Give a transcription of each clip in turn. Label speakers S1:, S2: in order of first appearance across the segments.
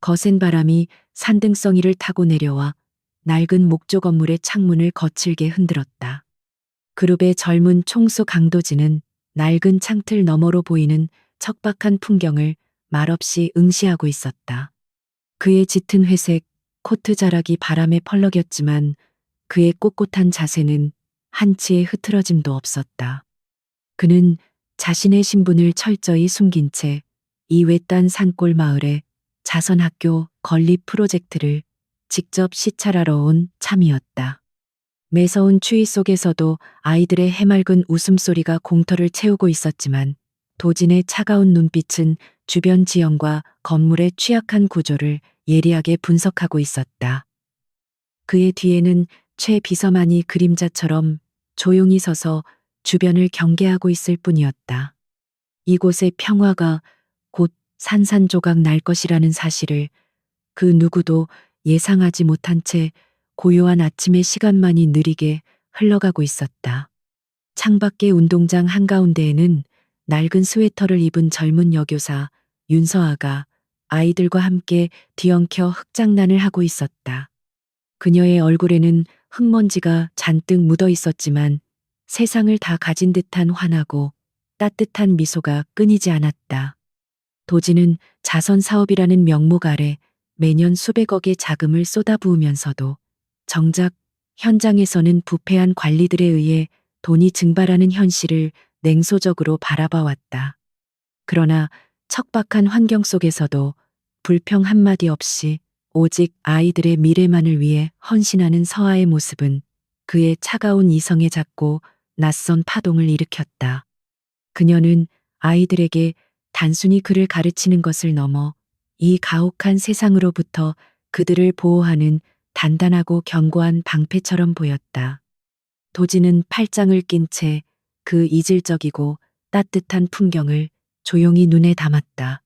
S1: 거센 바람이 산등성이를 타고 내려와 낡은 목조 건물의 창문을 거칠게 흔들었다. 그룹의 젊은 총수 강도진은 낡은 창틀 너머로 보이는 척박한 풍경을 말없이 응시하고 있었다. 그의 짙은 회색 코트 자락이 바람에 펄럭였지만 그의 꼿꼿한 자세는 한치의 흐트러짐도 없었다. 그는 자신의 신분을 철저히 숨긴 채 이 외딴 산골 마을에 자선학교 건립 프로젝트를 직접 시찰하러 온 참이었다. 매서운 추위 속에서도 아이들의 해맑은 웃음소리가 공터를 채우고 있었지만 도진의 차가운 눈빛은 주변 지형과 건물의 취약한 구조를 예리하게 분석하고 있었다. 그의 뒤에는 최 비서만이 그림자처럼 조용히 서서 주변을 경계하고 있을 뿐이었다. 이곳의 평화가 곧 산산조각 날 것이라는 사실을 그 누구도 예상하지 못한 채 고요한 아침의 시간만이 느리게 흘러가고 있었다. 창밖의 운동장 한가운데에는 낡은 스웨터를 입은 젊은 여교사 윤서아가 아이들과 함께 뒤엉켜 흙장난을 하고 있었다. 그녀의 얼굴에는 흙먼지가 잔뜩 묻어 있었지만 세상을 다 가진 듯한 환하고 따뜻한 미소가 끊이지 않았다. 도지는 자선 사업이라는 명목 아래 매년 수백억의 자금을 쏟아부으면서도 정작 현장에서는 부패한 관리들에 의해 돈이 증발하는 현실을 냉소적으로 바라봐 왔다. 그러나 척박한 환경 속에서도 불평 한마디 없이 오직 아이들의 미래만을 위해 헌신하는 서아의 모습은 그의 차가운 이성에 작고 낯선 파동을 일으켰다. 그녀는 아이들에게 단순히 글을 가르치는 것을 넘어 이 가혹한 세상으로부터 그들을 보호하는 단단하고 견고한 방패처럼 보였다. 도지는 팔짱을 낀 채 그 이질적이고 따뜻한 풍경을 조용히 눈에 담았다.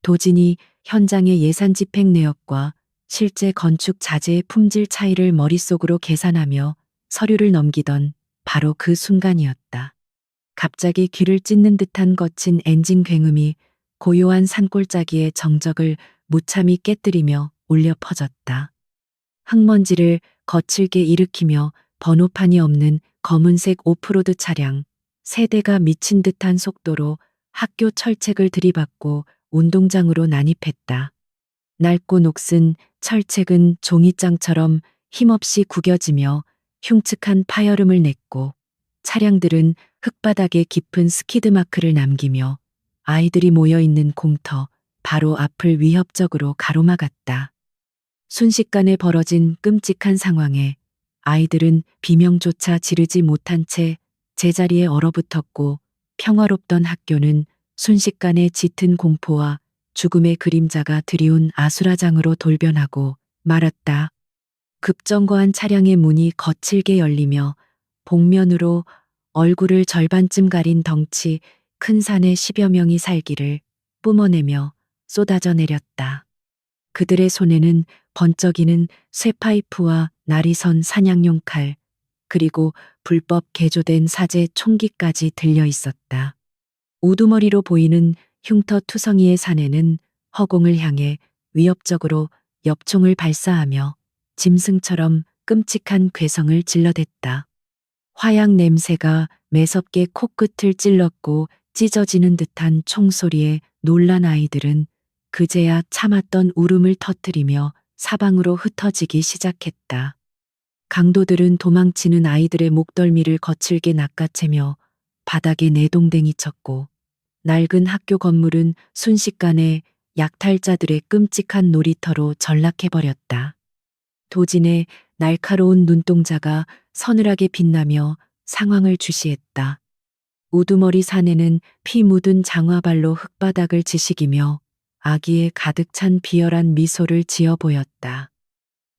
S1: 도진이 현장의 예산 집행 내역과 실제 건축 자재의 품질 차이를 머릿속으로 계산하며 서류를 넘기던 바로 그 순간이었다. 갑자기 귀를 찢는 듯한 거친 엔진 굉음이 고요한 산골짜기의 정적을 무참히 깨뜨리며 울려 퍼졌다. 흙먼지를 거칠게 일으키며 번호판이 없는 검은색 오프로드 차량, 세 대가 미친 듯한 속도로 학교 철책을 들이받고 운동장으로 난입했다. 낡고 녹슨 철책은 종이장처럼 힘없이 구겨지며 흉측한 파열음을 냈고 차량들은 흙바닥에 깊은 스키드 마크를 남기며 아이들이 모여있는 공터 바로 앞을 위협적으로 가로막았다. 순식간에 벌어진 끔찍한 상황에 아이들은 비명조차 지르지 못한 채 제자리에 얼어붙었고 평화롭던 학교는 순식간에 짙은 공포와 죽음의 그림자가 드리운 아수라장으로 돌변하고 말았다. 급정거한 차량의 문이 거칠게 열리며 복면으로 얼굴을 절반쯤 가린 덩치 큰 산의 10여 명이 살기를 뿜어내며 쏟아져 내렸다. 그들의 손에는 번쩍이는 쇠파이프와 날이 선 사냥용 칼, 그리고 불법 개조된 사제 총기까지 들려 있었다. 우두머리로 보이는 흉터 투성이의 산에는 허공을 향해 위협적으로 엽총을 발사하며 짐승처럼 끔찍한 괴성을 질러댔다. 화약 냄새가 매섭게 코끝을 찔렀고 찢어지는 듯한 총소리에 놀란 아이들은 그제야 참았던 울음을 터뜨리며 사방으로 흩어지기 시작했다. 강도들은 도망치는 아이들의 목덜미를 거칠게 낚아채며 바닥에 내동댕이 쳤고 낡은 학교 건물은 순식간에 약탈자들의 끔찍한 놀이터로 전락해버렸다. 도진의 날카로운 눈동자가 서늘하게 빛나며 상황을 주시했다. 우두머리 산에는 피 묻은 장화발로 흙바닥을 지식이며 아기에 가득 찬 비열한 미소를 지어 보였다.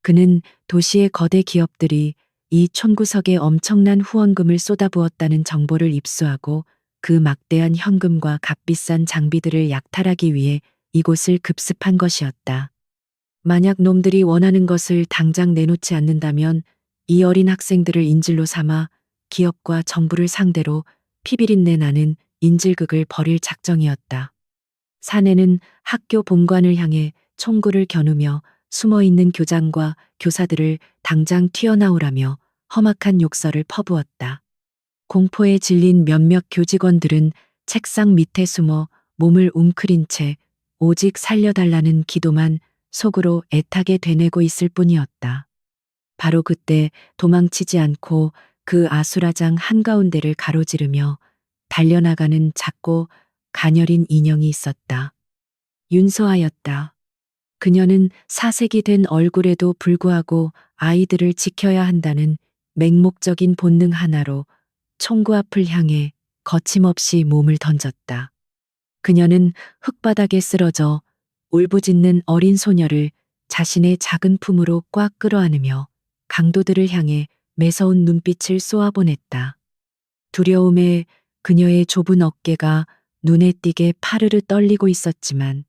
S1: 그는 도시의 거대 기업들이 이 촌구석에 엄청난 후원금을 쏟아부었다는 정보를 입수하고 그 막대한 현금과 값비싼 장비들을 약탈하기 위해 이곳을 급습한 것이었다. 만약 놈들이 원하는 것을 당장 내놓지 않는다면 이 어린 학생들을 인질로 삼아 기업과 정부를 상대로 피비린내 나는 인질극을 벌일 작정이었다. 사내는 학교 본관을 향해 총구를 겨누며 숨어있는 교장과 교사들을 당장 튀어나오라며 험악한 욕설을 퍼부었다. 공포에 질린 몇몇 교직원들은 책상 밑에 숨어 몸을 웅크린 채 오직 살려달라는 기도만 속으로 애타게 되뇌고 있을 뿐이었다. 바로 그때 도망치지 않고 그 아수라장 한가운데를 가로지르며 달려나가는 작고 가녀린 인형이 있었다. 윤서아였다. 그녀는 사색이 된 얼굴에도 불구하고 아이들을 지켜야 한다는 맹목적인 본능 하나로 총구 앞을 향해 거침없이 몸을 던졌다. 그녀는 흙바닥에 쓰러져 울부짖는 어린 소녀를 자신의 작은 품으로 꽉 끌어안으며 강도들을 향해 매서운 눈빛을 쏘아보냈다. 두려움에 그녀의 좁은 어깨가 눈에 띄게 파르르 떨리고 있었지만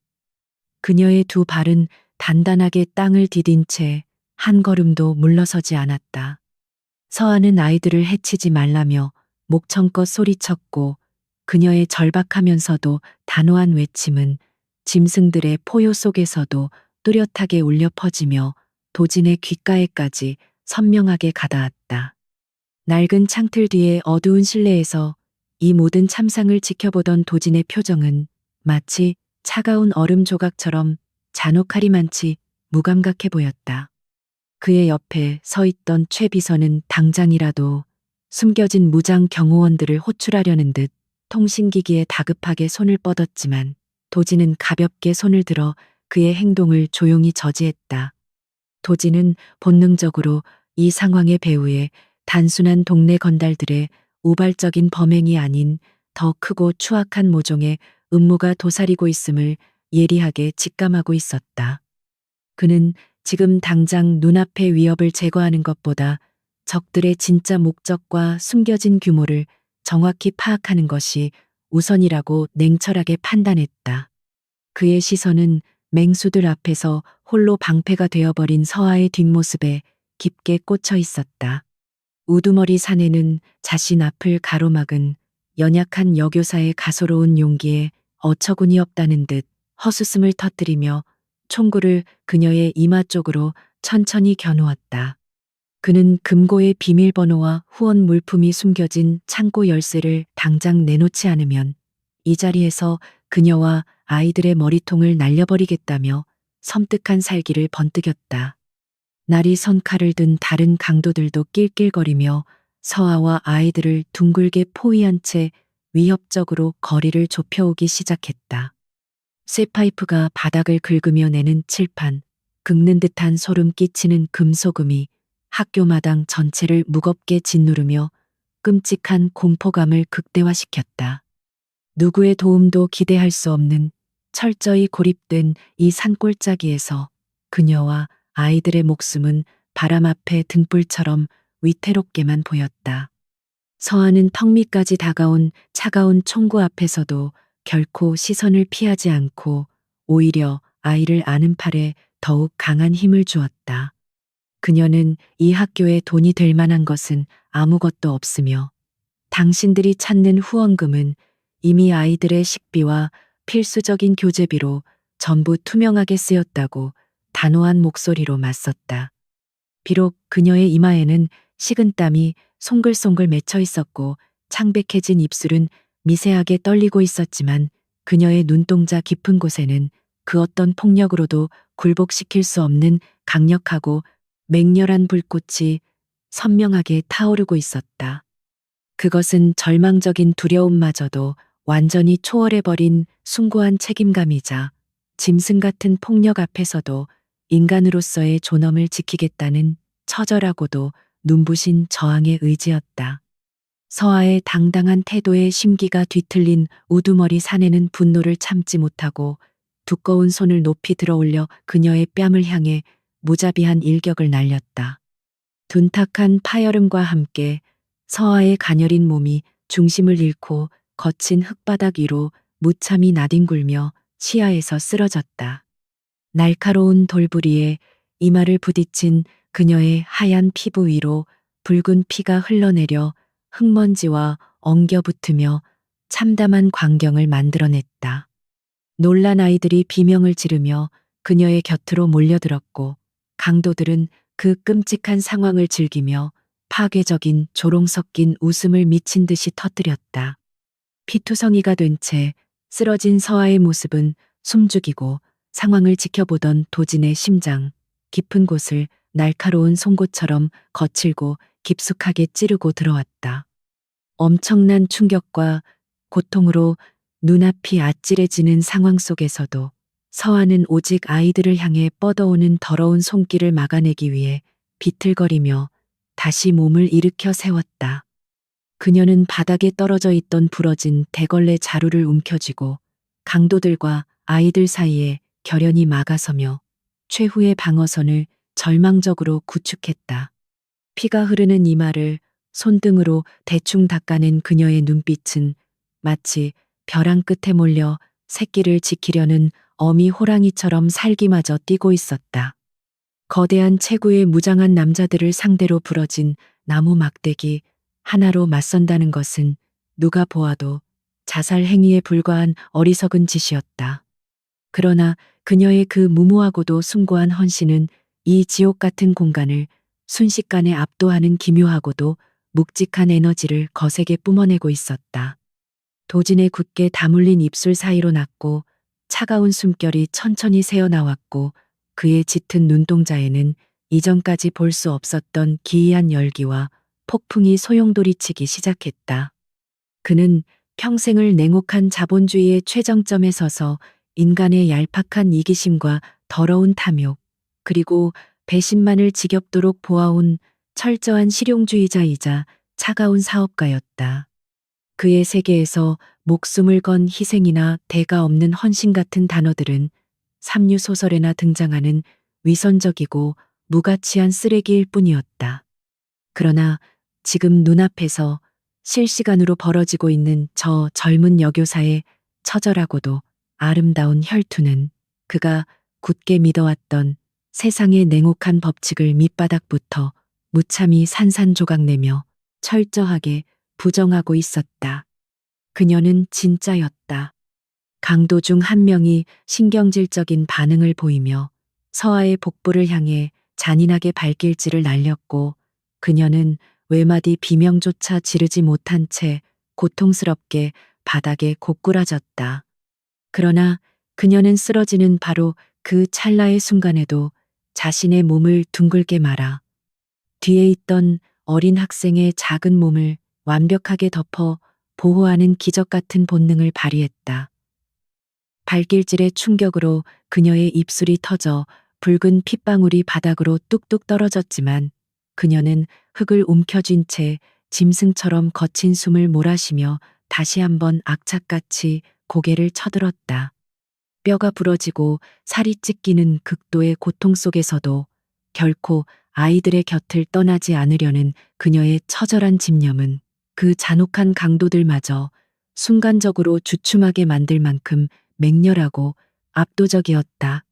S1: 그녀의 두 발은 단단하게 땅을 디딘 채 한 걸음도 물러서지 않았다. 서아는 아이들을 해치지 말라며 목청껏 소리쳤고 그녀의 절박하면서도 단호한 외침은 짐승들의 포효 속에서도 뚜렷하게 울려 퍼지며 도진의 귓가에까지 선명하게 가닿았다. 낡은 창틀 뒤의 어두운 실내에서 이 모든 참상을 지켜보던 도진의 표정은 마치 차가운 얼음 조각처럼 잔혹하리만치 무감각해 보였다. 그의 옆에 서 있던 최 비서는 당장이라도 숨겨진 무장 경호원들을 호출하려는 듯 통신기기에 다급하게 손을 뻗었지만 도진은 가볍게 손을 들어 그의 행동을 조용히 저지했다. 도진은 본능적으로 이 상황의 배후에 단순한 동네 건달들의 우발적인 범행이 아닌 더 크고 추악한 모종의 음모가 도사리고 있음을 예리하게 직감하고 있었다. 그는 지금 당장 눈앞의 위협을 제거하는 것보다 적들의 진짜 목적과 숨겨진 규모를 정확히 파악하는 것이 우선이라고 냉철하게 판단했다. 그의 시선은 맹수들 앞에서 홀로 방패가 되어버린 서아의 뒷모습에 깊게 꽂혀 있었다. 우두머리 사내는 자신 앞을 가로막은 연약한 여교사의 가소로운 용기에 어처구니 없다는 듯 헛웃음을 터뜨리며 총구를 그녀의 이마 쪽으로 천천히 겨누었다. 그는 금고의 비밀번호와 후원 물품이 숨겨진 창고 열쇠를 당장 내놓지 않으면 이 자리에서 그녀와 아이들의 머리통을 날려버리겠다며 섬뜩한 살기를 번뜩였다. 날이 선 칼을 든 다른 강도들도 낄낄거리며 서아와 아이들을 둥글게 포위한 채 위협적으로 거리를 좁혀오기 시작했다. 쇠파이프가 바닥을 긁으며 내는 칠판, 긁는 듯한 소름 끼치는 금소금이 학교 마당 전체를 무겁게 짓누르며 끔찍한 공포감을 극대화시켰다. 누구의 도움도 기대할 수 없는 철저히 고립된 이 산골짜기에서 그녀와 아이들의 목숨은 바람 앞에 등불처럼 위태롭게만 보였다. 서아는 턱 밑까지 다가온 차가운 총구 앞에서도 결코 시선을 피하지 않고 오히려 아이를 아는 팔에 더욱 강한 힘을 주었다. 그녀는 이 학교에 돈이 될 만한 것은 아무것도 없으며 당신들이 찾는 후원금은 이미 아이들의 식비와 필수적인 교재비로 전부 투명하게 쓰였다고 단호한 목소리로 맞섰다. 비록 그녀의 이마에는 식은땀이 송글송글 맺혀 있었고 창백해진 입술은 미세하게 떨리고 있었지만 그녀의 눈동자 깊은 곳에는 그 어떤 폭력으로도 굴복시킬 수 없는 강력하고 맹렬한 불꽃이 선명하게 타오르고 있었다. 그것은 절망적인 두려움마저도 완전히 초월해버린 숭고한 책임감이자 짐승 같은 폭력 앞에서도 인간으로서의 존엄을 지키겠다는 처절하고도 눈부신 저항의 의지였다. 서아의 당당한 태도에 심기가 뒤틀린 우두머리 사내는 분노를 참지 못하고 두꺼운 손을 높이 들어올려 그녀의 뺨을 향해 무자비한 일격을 날렸다. 둔탁한 파열음과 함께 서아의 가녀린 몸이 중심을 잃고 거친 흙바닥 위로 무참히 나뒹굴며 시야에서 쓰러졌다. 날카로운 돌부리에 이마를 부딪힌 그녀의 하얀 피부 위로 붉은 피가 흘러내려 흙먼지와 엉겨붙으며 참담한 광경을 만들어냈다. 놀란 아이들이 비명을 지르며 그녀의 곁으로 몰려들었고 강도들은 그 끔찍한 상황을 즐기며 파괴적인 조롱 섞인 웃음을 미친 듯이 터뜨렸다. 피투성이가 된 채 쓰러진 서아의 모습은 숨죽이고 상황을 지켜보던 도진의 심장, 깊은 곳을 날카로운 송곳처럼 거칠고 깊숙하게 찌르고 들어왔다. 엄청난 충격과 고통으로 눈앞이 아찔해지는 상황 속에서도 서아는 오직 아이들을 향해 뻗어오는 더러운 손길을 막아내기 위해 비틀거리며 다시 몸을 일으켜 세웠다. 그녀는 바닥에 떨어져 있던 부러진 대걸레 자루를 움켜쥐고 강도들과 아이들 사이에 결연히 막아서며 최후의 방어선을 절망적으로 구축했다. 피가 흐르는 이마를 손등으로 대충 닦아낸 그녀의 눈빛은 마치 벼랑 끝에 몰려 새끼를 지키려는 어미 호랑이처럼 살기마저 뛰고 있었다. 거대한 체구의 무장한 남자들을 상대로 부러진 나무 막대기 하나로 맞선다는 것은 누가 보아도 자살 행위에 불과한 어리석은 짓이었다. 그러나 그녀의 그 무모하고도 숭고한 헌신은 이 지옥 같은 공간을 순식간에 압도하는 기묘하고도 묵직한 에너지를 거세게 뿜어내고 있었다. 도진의 굳게 다물린 입술 사이로 났고 차가운 숨결이 천천히 새어나왔고 그의 짙은 눈동자에는 이전까지 볼 수 없었던 기이한 열기와 폭풍이 소용돌이치기 시작했다. 그는 평생을 냉혹한 자본주의의 최정점에 서서 인간의 얄팍한 이기심과 더러운 탐욕, 그리고 배신만을 지겹도록 보아온 철저한 실용주의자이자 차가운 사업가였다. 그의 세계에서 목숨을 건 희생이나 대가 없는 헌신 같은 단어들은 삼류 소설에나 등장하는 위선적이고 무가치한 쓰레기일 뿐이었다. 그러나 지금 눈앞에서 실시간으로 벌어지고 있는 저 젊은 여교사의 처절하고도 아름다운 혈투는 그가 굳게 믿어왔던 세상의 냉혹한 법칙을 밑바닥부터 무참히 산산조각내며 철저하게 부정하고 있었다. 그녀는 진짜였다. 강도 중 한 명이 신경질적인 반응을 보이며 서아의 복부를 향해 잔인하게 발길질을 날렸고 그녀는 외마디 비명조차 지르지 못한 채 고통스럽게 바닥에 고꾸라졌다. 그러나 그녀는 쓰러지는 바로 그 찰나의 순간에도 자신의 몸을 둥글게 말아 뒤에 있던 어린 학생의 작은 몸을 완벽하게 덮어 보호하는 기적 같은 본능을 발휘했다. 발길질의 충격으로 그녀의 입술이 터져 붉은 핏방울이 바닥으로 뚝뚝 떨어졌지만 그녀는 흙을 움켜쥔 채 짐승처럼 거친 숨을 몰아쉬며 다시 한번 악착같이 고개를 쳐들었다. 뼈가 부러지고 살이 찢기는 극도의 고통 속에서도 결코 아이들의 곁을 떠나지 않으려는 그녀의 처절한 집념은 그 잔혹한 강도들마저 순간적으로 주춤하게 만들 만큼 맹렬하고 압도적이었다.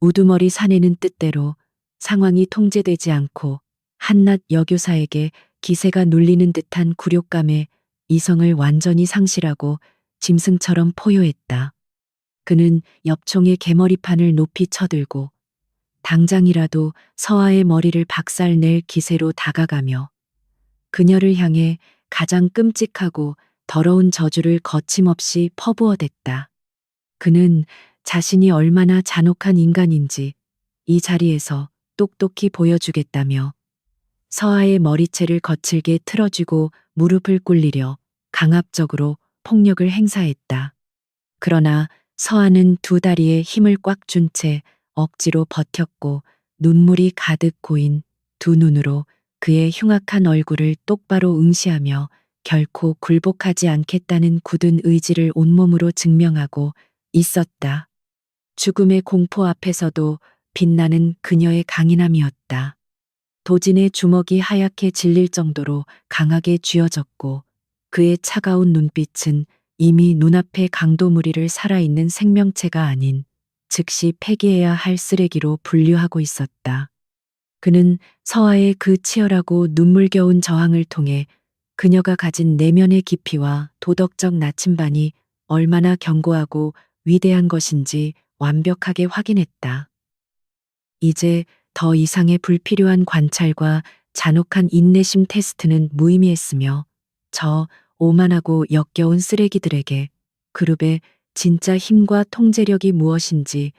S1: 우두머리 사내는 뜻대로 상황이 통제되지 않고 한낱 여교사에게 기세가 눌리는 듯한 굴욕감에 이성을 완전히 상실하고 짐승처럼 포효했다. 그는 엽총의 개머리판을 높이 쳐들고 당장이라도 서아의 머리를 박살낼 기세로 다가가며 그녀를 향해 가장 끔찍하고 더러운 저주를 거침없이 퍼부어댔다. 그는 자신이 얼마나 잔혹한 인간인지 이 자리에서 똑똑히 보여주겠다며 서아의 머리채를 거칠게 틀어쥐고 무릎을 꿇리려 강압적으로 폭력을 행사했다. 그러나 서아는 두 다리에 힘을 꽉 준 채 억지로 버텼고 눈물이 가득 고인 두 눈으로 그의 흉악한 얼굴을 똑바로 응시하며 결코 굴복하지 않겠다는 굳은 의지를 온몸으로 증명하고 있었다. 죽음의 공포 앞에서도 빛나는 그녀의 강인함이었다. 도진의 주먹이 하얗게 질릴 정도로 강하게 쥐어졌고 그의 차가운 눈빛은 이미 눈앞의 강도무리를 살아있는 생명체가 아닌 즉시 폐기해야 할 쓰레기로 분류하고 있었다. 그는 서아의 그 치열하고 눈물겨운 저항을 통해 그녀가 가진 내면의 깊이와 도덕적 나침반이 얼마나 견고하고 위대한 것인지 완벽하게 확인했다. 이제 더 이상의 불필요한 관찰과 잔혹한 인내심 테스트는 무의미했으며 저 오만하고 역겨운 쓰레기들에게 그룹의 진짜 힘과 통제력이 무엇인지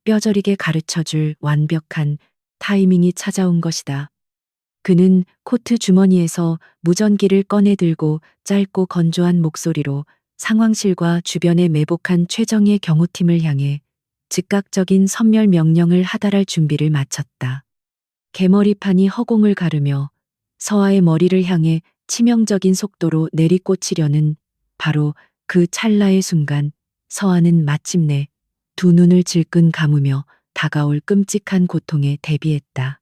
S1: 뼈저리게 가르쳐줄 완벽한 타이밍이 찾아온 것이다. 그는 코트 주머니에서 무전기를 꺼내 들고 짧고 건조한 목소리로 상황실과 주변에 매복한 최정예 경호팀을 향해 즉각적인 선멸 명령을 하달할 준비를 마쳤다. 개머리판이 허공을 가르며 서아의 머리를 향해 치명적인 속도로 내리꽂히려는 바로 그 찰나의 순간 서아는 마침내 두 눈을 질끈 감으며 다가올 끔찍한 고통에 대비했다.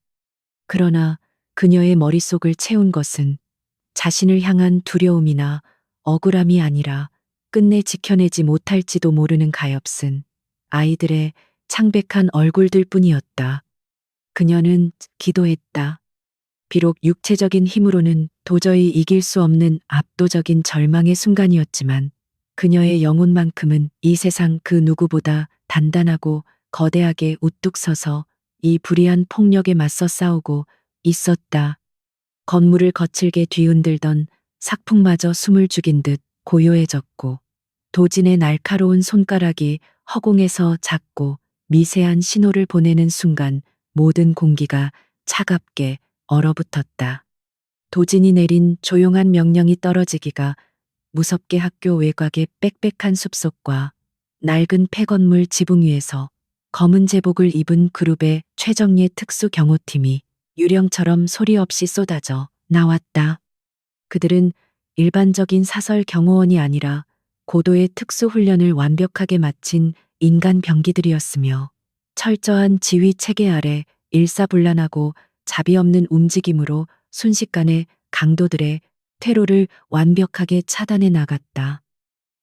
S1: 그러나 그녀의 머릿속을 채운 것은 자신을 향한 두려움이나 억울함이 아니라 끝내 지켜내지 못할지도 모르는 가엾은 아이들의 창백한 얼굴들 뿐이었다. 그녀는 기도했다. 비록 육체적인 힘으로는 도저히 이길 수 없는 압도적인 절망의 순간이었지만 그녀의 영혼만큼은 이 세상 그 누구보다 단단하고 거대하게 우뚝 서서 이 불의한 폭력에 맞서 싸우고 있었다. 건물을 거칠게 뒤흔들던 삭풍마저 숨을 죽인 듯 고요해졌고 도진의 날카로운 손가락이 허공에서 작고 미세한 신호를 보내는 순간 모든 공기가 차갑게 얼어붙었다. 도진이 내린 조용한 명령이 떨어지기가 무섭게 학교 외곽의 빽빽한 숲속과 낡은 폐건물 지붕 위에서 검은 제복을 입은 그룹의 최정예 특수 경호팀이 유령처럼 소리 없이 쏟아져 나왔다. 그들은 일반적인 사설 경호원이 아니라 고도의 특수 훈련을 완벽하게 마친 인간 병기들이었으며 철저한 지휘 체계 아래 일사불란하고 자비 없는 움직임으로 순식간에 강도들의 퇴로를 완벽하게 차단해 나갔다.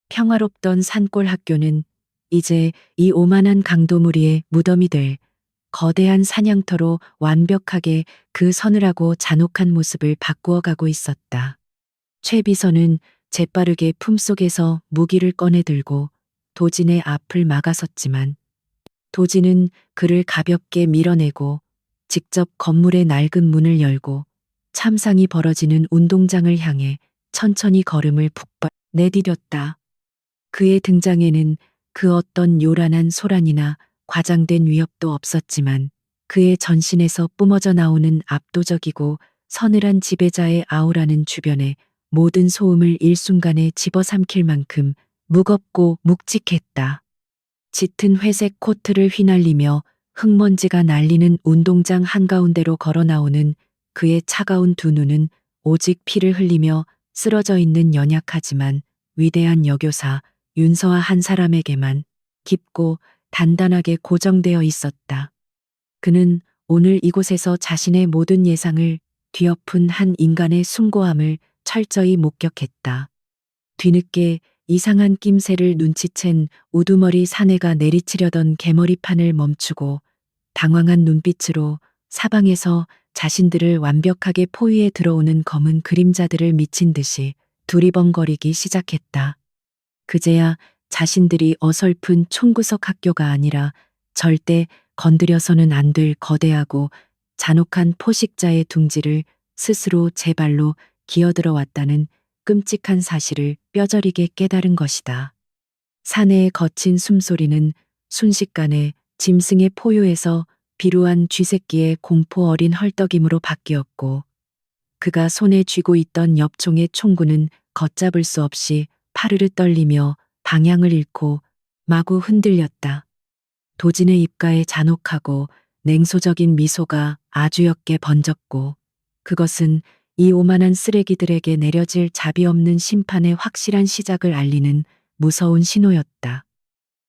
S1: 평화롭던 산골 학교는 이제 이 오만한 강도 무리의 무덤이 될 거대한 사냥터로 완벽하게 그 서늘하고 잔혹한 모습을 바꾸어 가고 있었다. 최 비서는 재빠르게 품속에서 무기를 꺼내 들고 도진의 앞을 막아섰지만 도진은 그를 가볍게 밀어내고 직접 건물의 낡은 문을 열고 참상이 벌어지는 운동장을 향해 천천히 걸음을 북발 내디뎠다. 그의 등장에는 그 어떤 요란한 소란이나 과장된 위협도 없었지만 그의 전신에서 뿜어져 나오는 압도적이고 서늘한 지배자의 아우라는 주변의 모든 소음을 일순간에 집어삼킬 만큼 무겁고 묵직했다. 짙은 회색 코트를 휘날리며 흙먼지가 날리는 운동장 한가운데로 걸어 나오는 그의 차가운 두 눈은 오직 피를 흘리며 쓰러져 있는 연약하지만 위대한 여교사 윤서아 한 사람에게만 깊고 단단하게 고정되어 있었다. 그는 오늘 이곳에서 자신의 모든 예상을 뒤엎은 한 인간의 숭고함을 철저히 목격했다. 뒤늦게 이상한 낌새를 눈치챈 우두머리 사내가 내리치려던 개머리판을 멈추고 당황한 눈빛으로 사방에서 자신들을 완벽하게 포위해 들어오는 검은 그림자들을 미친 듯이 두리번거리기 시작했다. 그제야 자신들이 어설픈 총구석 학교가 아니라 절대 건드려서는 안 될 거대하고 잔혹한 포식자의 둥지를 스스로 제 발로 기어들어 왔다는 끔찍한 사실을 뼈저리게 깨달은 것이다. 사내의 거친 숨소리는 순식간에 짐승의 포효에서 비루한 쥐새끼의 공포 어린 헐떡임으로 바뀌었고 그가 손에 쥐고 있던 엽총의 총구는 걷잡을 수 없이 파르르 떨리며 방향을 잃고 마구 흔들렸다. 도진의 입가에 잔혹하고 냉소적인 미소가 아주 옅게 번졌고 그것은 이 오만한 쓰레기들에게 내려질 자비 없는 심판의 확실한 시작을 알리는 무서운 신호였다.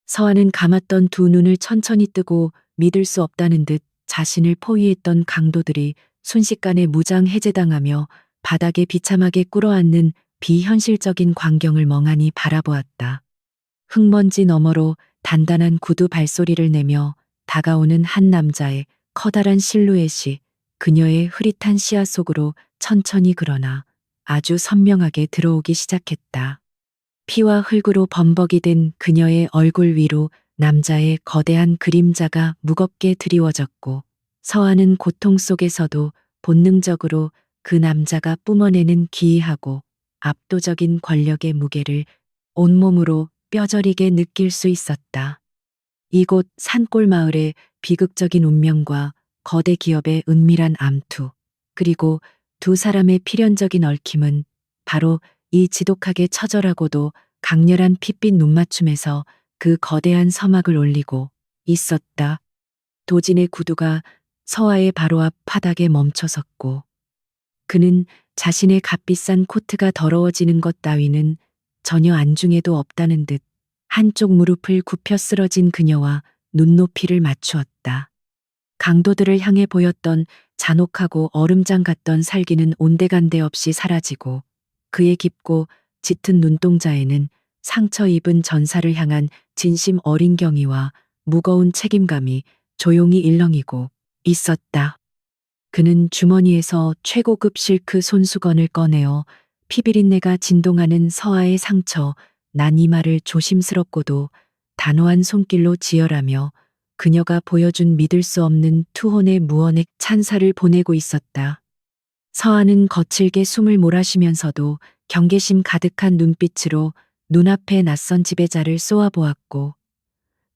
S1: 서아는 감았던 두 눈을 천천히 뜨고 믿을 수 없다는 듯 자신을 포위했던 강도들이 순식간에 무장 해제당하며 바닥에 비참하게 꿇어앉는 비현실적인 광경을 멍하니 바라보았다. 흙먼지 너머로 단단한 구두 발소리를 내며 다가오는 한 남자의 커다란 실루엣이 그녀의 흐릿한 시야 속으로 천천히 그러나 아주 선명하게 들어오기 시작했다. 피와 흙으로 범벅이 된 그녀의 얼굴 위로 남자의 거대한 그림자가 무겁게 드리워졌고 서하는 고통 속에서도 본능적으로 그 남자가 뿜어내는 기이하고 압도적인 권력의 무게를 온몸으로 뼈저리게 느낄 수 있었다. 이곳 산골 마을의 비극적인 운명과 거대 기업의 은밀한 암투, 그리고 두 사람의 필연적인 얽힘은 바로 이 지독하게 처절하고도 강렬한 핏빛 눈맞춤에서 그 거대한 서막을 올리고 있었다. 도진의 구두가 서하의 바로 앞 바닥에 멈춰섰고 그는 자신의 값비싼 코트가 더러워지는 것 따위는 전혀 안중에도 없다는 듯 한쪽 무릎을 굽혀 쓰러진 그녀와 눈높이를 맞추었다. 강도들을 향해 보였던 잔혹하고 얼음장 같던 살기는 온데간데 없이 사라지고 그의 깊고 짙은 눈동자에는 상처 입은 전사를 향한 진심 어린 경의와 무거운 책임감이 조용히 일렁이고 있었다. 그는 주머니에서 최고급 실크 손수건을 꺼내어 피비린내가 진동하는 서하의 상처, 난 이마를 조심스럽고도 단호한 손길로 지혈하며 그녀가 보여준 믿을 수 없는 투혼의 무언의 찬사를 보내고 있었다. 서하는 거칠게 숨을 몰아쉬면서도 경계심 가득한 눈빛으로 눈앞의 낯선 지배자를 쏘아보았고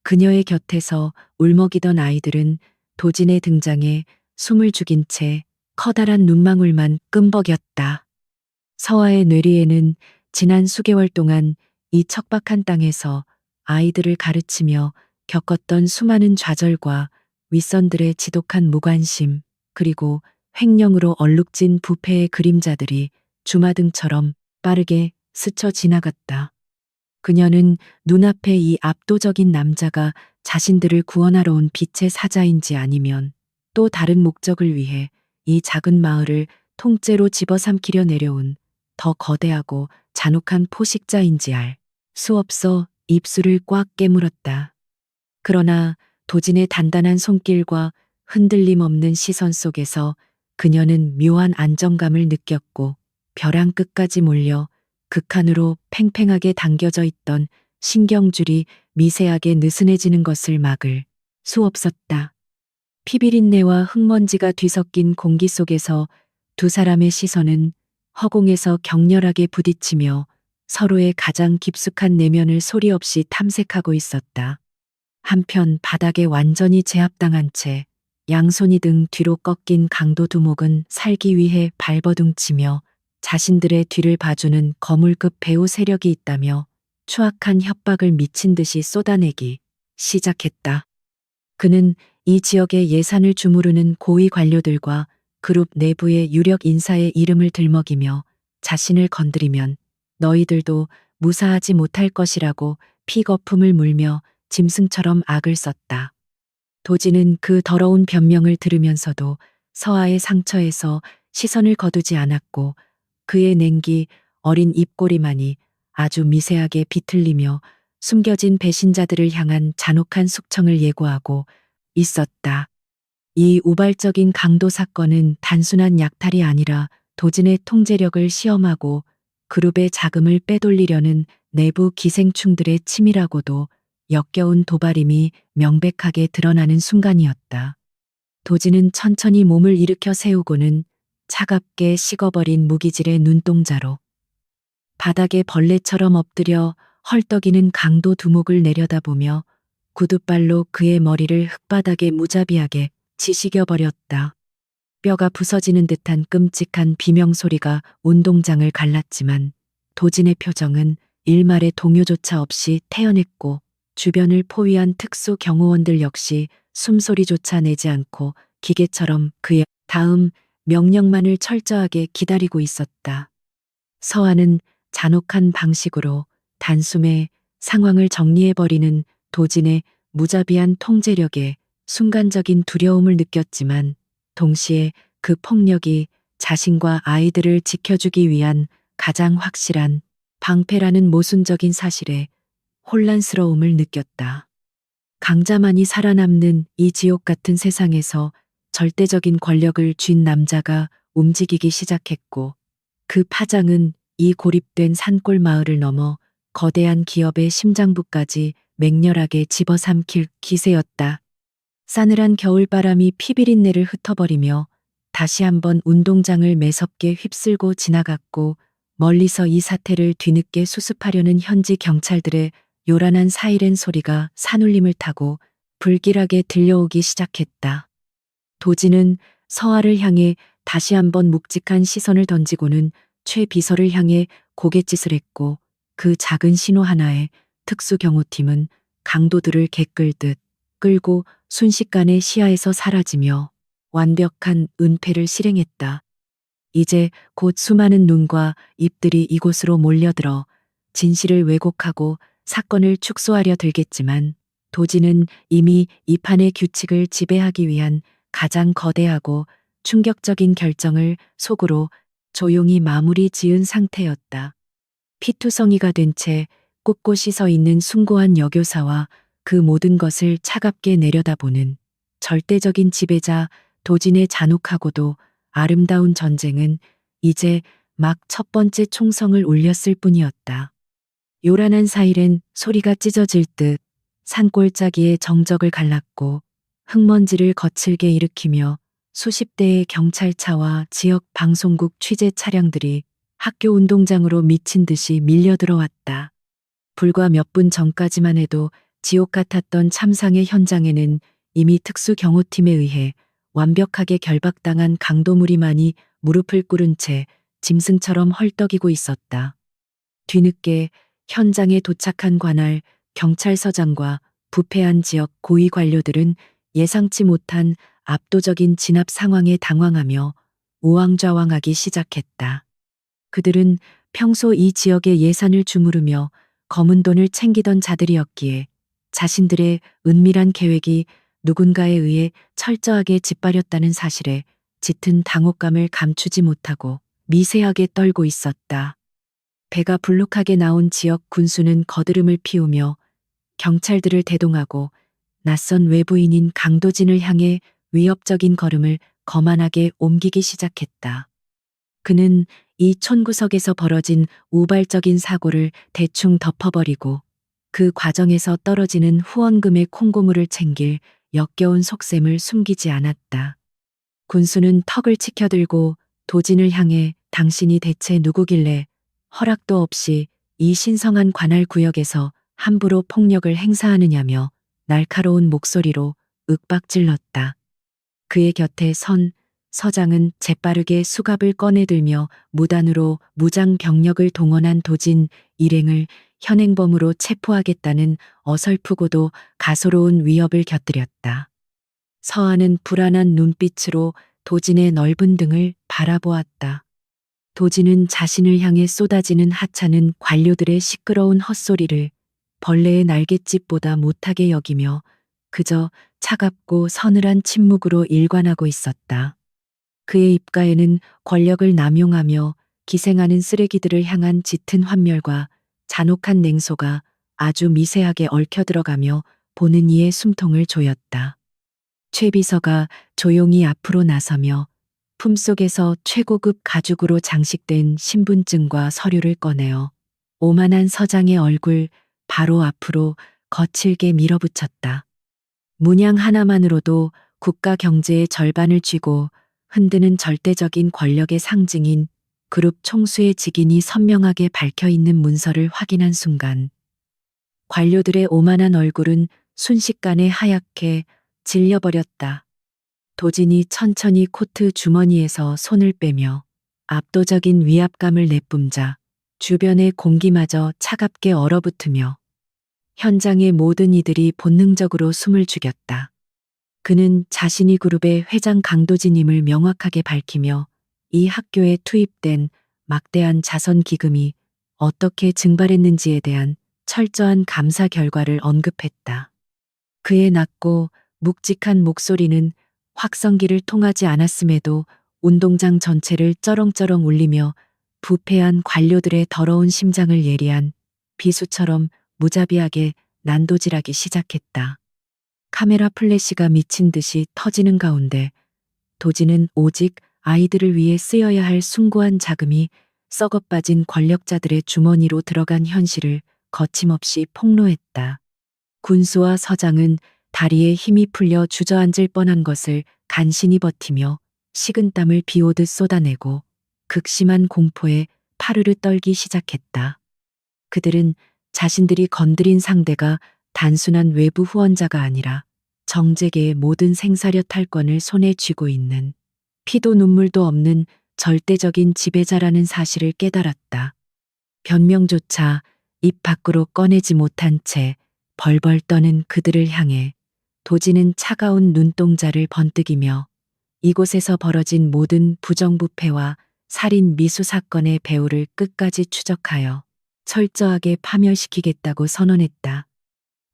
S1: 그녀의 곁에서 울먹이던 아이들은 도진의 등장에 숨을 죽인 채 커다란 눈망울만 끔벅였다. 서하의 뇌리에는 지난 수개월 동안 이 척박한 땅에서 아이들을 가르치며 겪었던 수많은 좌절과 윗선들의 지독한 무관심, 그리고 횡령으로 얼룩진 부패의 그림자들이 주마등처럼 빠르게 스쳐 지나갔다. 그녀는 눈앞에 이 압도적인 남자가 자신들을 구원하러 온 빛의 사자인지 아니면 또 다른 목적을 위해 이 작은 마을을 통째로 집어삼키려 내려온 더 거대하고 잔혹한 포식자인지 알 수 없어 입술을 꽉 깨물었다. 그러나 도진의 단단한 손길과 흔들림 없는 시선 속에서 그녀는 묘한 안정감을 느꼈고 벼랑 끝까지 몰려 극한으로 팽팽하게 당겨져 있던 신경줄이 미세하게 느슨해지는 것을 막을 수 없었다. 피비린내와 흙먼지가 뒤섞인 공기 속에서 두 사람의 시선은 허공에서 격렬하게 부딪히며 서로의 가장 깊숙한 내면을 소리 없이 탐색하고 있었다. 한편 바닥에 완전히 제압당한 채 양손이 등 뒤로 꺾인 강도 두목은 살기 위해 발버둥치며 자신들의 뒤를 봐주는 거물급 배후 세력이 있다며 추악한 협박을 미친 듯이 쏟아내기 시작했다. 그는 이 지역의 예산을 주무르는 고위 관료들과 그룹 내부의 유력 인사의 이름을 들먹이며 자신을 건드리면 너희들도 무사하지 못할 것이라고 픽어품을 물며 짐승처럼 악을 썼다. 도지는 그 더러운 변명을 들으면서도 서하의 상처에서 시선을 거두지 않았고 그의 냉기 어린 입꼬리만이 아주 미세하게 비틀리며 숨겨진 배신자들을 향한 잔혹한 숙청을 예고하고 있었다. 이 우발적인 강도 사건은 단순한 약탈이 아니라 도진의 통제력을 시험하고 그룹의 자금을 빼돌리려는 내부 기생충들의 치밀하고도 역겨운 도발임이 명백하게 드러나는 순간이었다. 도진은 천천히 몸을 일으켜 세우고는 차갑게 식어버린 무기질의 눈동자로 바닥에 벌레처럼 엎드려 헐떡이는 강도 두목을 내려다보며 구둣발로 그의 머리를 흙바닥에 무자비하게 지시겨버렸다. 뼈가 부서지는 듯한 끔찍한 비명소리가 운동장을 갈랐지만 도진의 표정은 일말의 동요조차 없이 태연했고 주변을 포위한 특수 경호원들 역시 숨소리조차 내지 않고 기계처럼 그의 다음 명령만을 철저하게 기다리고 있었다. 서하는 잔혹한 방식으로 단숨에 상황을 정리해버리는 도진의 무자비한 통제력에 순간적인 두려움을 느꼈지만 동시에 그 폭력이 자신과 아이들을 지켜주기 위한 가장 확실한 방패라는 모순적인 사실에 혼란스러움을 느꼈다. 강자만이 살아남는 이 지옥 같은 세상에서 절대적인 권력을 쥔 남자가 움직이기 시작했고 그 파장은 이 고립된 산골 마을을 넘어 거대한 기업의 심장부까지 맹렬하게 집어삼킬 기세였다. 싸늘한 겨울바람이 피비린내를 흩어버리며 다시 한번 운동장을 매섭게 휩쓸고 지나갔고, 멀리서 이 사태를 뒤늦게 수습하려는 현지 경찰들의 요란한 사이렌 소리가 산울림을 타고 불길하게 들려오기 시작했다. 도지는 서아를 향해 다시 한번 묵직한 시선을 던지고는 최 비서를 향해 고갯짓을 했고, 그 작은 신호 하나에 특수경호팀은 강도들을 개끌듯 끌고 순식간에 시야에서 사라지며 완벽한 은폐를 실행했다. 이제 곧 수많은 눈과 입들이 이곳으로 몰려들어 진실을 왜곡하고 사건을 축소하려 들겠지만, 도지는 이미 이 판의 규칙을 지배하기 위한 가장 거대하고 충격적인 결정을 속으로 조용히 마무리 지은 상태였다. 피투성이가 된 채 꼿꼿이 서 있는 숭고한 여교사와 그 모든 것을 차갑게 내려다보는 절대적인 지배자 도진의 잔혹하고도 아름다운 전쟁은 이제 막 첫 번째 총성을 울렸을 뿐이었다. 요란한 사이렌 소리가 찢어질 듯 산골짜기의 정적을 갈랐고, 흙먼지를 거칠게 일으키며 수십 대의 경찰차와 지역 방송국 취재 차량들이 학교 운동장으로 미친 듯이 밀려 들어왔다. 불과 몇 분 전까지만 해도 지옥 같았던 참상의 현장에는 이미 특수경호팀에 의해 완벽하게 결박당한 강도무리만이 무릎을 꿇은 채 짐승처럼 헐떡이고 있었다. 뒤늦게 현장에 도착한 관할, 경찰서장과 부패한 지역 고위 관료들은 예상치 못한 압도적인 진압 상황에 당황하며 우왕좌왕하기 시작했다. 그들은 평소 이 지역의 예산을 주무르며 검은 돈을 챙기던 자들이었기에 자신들의 은밀한 계획이 누군가에 의해 철저하게 짓밟렸다는 사실에 짙은 당혹감을 감추지 못하고 미세하게 떨고 있었다. 배가 불룩하게 나온 지역 군수는 거드름을 피우며 경찰들을 대동하고 낯선 외부인인 강도진을 향해 위협적인 걸음을 거만하게 옮기기 시작했다. 그는 이 촌구석에서 벌어진 우발적인 사고를 대충 덮어버리고 그 과정에서 떨어지는 후원금의 콩고물을 챙길 역겨운 속셈을 숨기지 않았다. 군수는 턱을 치켜들고 도진을 향해 당신이 대체 누구길래 허락도 없이 이 신성한 관할 구역에서 함부로 폭력을 행사하느냐며 날카로운 목소리로 윽박질렀다. 그의 곁에 선 서장은 재빠르게 수갑을 꺼내들며 무단으로 무장 병력을 동원한 도진 일행을 현행범으로 체포하겠다는 어설프고도 가소로운 위협을 곁들였다. 서아는 불안한 눈빛으로 도진의 넓은 등을 바라보았다. 도진은 자신을 향해 쏟아지는 하찮은 관료들의 시끄러운 헛소리를 벌레의 날갯짓보다 못하게 여기며 그저 차갑고 서늘한 침묵으로 일관하고 있었다. 그의 입가에는 권력을 남용하며 기생하는 쓰레기들을 향한 짙은 환멸과 잔혹한 냉소가 아주 미세하게 얽혀 들어가며 보는 이의 숨통을 조였다. 최 비서가 조용히 앞으로 나서며 품속에서 최고급 가죽으로 장식된 신분증과 서류를 꺼내어 오만한 서장의 얼굴 바로 앞으로 거칠게 밀어붙였다. 문양 하나만으로도 국가 경제의 절반을 쥐고 흔드는 절대적인 권력의 상징인 그룹 총수의 직인이 선명하게 밝혀 있는 문서를 확인한 순간 관료들의 오만한 얼굴은 순식간에 하얗게 질려버렸다. 도진이 천천히 코트 주머니에서 손을 빼며 압도적인 위압감을 내뿜자 주변의 공기마저 차갑게 얼어붙으며 현장의 모든 이들이 본능적으로 숨을 죽였다. 그는 자신이 그룹의 회장 강도진임을 명확하게 밝히며 이 학교에 투입된 막대한 자선 기금이 어떻게 증발했는지에 대한 철저한 감사 결과를 언급했다. 그의 낮고 묵직한 목소리는 확성기를 통하지 않았음에도 운동장 전체를 쩌렁쩌렁 울리며 부패한 관료들의 더러운 심장을 예리한 비수처럼 무자비하게 난도질하기 시작했다. 카메라 플래시가 미친 듯이 터지는 가운데 도지는 오직 아이들을 위해 쓰여야 할 숭고한 자금이 썩어빠진 권력자들의 주머니로 들어간 현실을 거침없이 폭로했다. 군수와 서장은 다리에 힘이 풀려 주저앉을 뻔한 것을 간신히 버티며 식은땀을 비오듯 쏟아내고 극심한 공포에 파르르 떨기 시작했다. 그들은 자신들이 건드린 상대가 단순한 외부 후원자가 아니라 정재계의 모든 생사력 탈권을 손에 쥐고 있는 피도 눈물도 없는 절대적인 지배자라는 사실을 깨달았다. 변명조차 입 밖으로 꺼내지 못한 채 벌벌 떠는 그들을 향해 도지는 차가운 눈동자를 번뜩이며 이곳에서 벌어진 모든 부정부패와 살인 미수 사건의 배후를 끝까지 추적하여 철저하게 파멸시키겠다고 선언했다.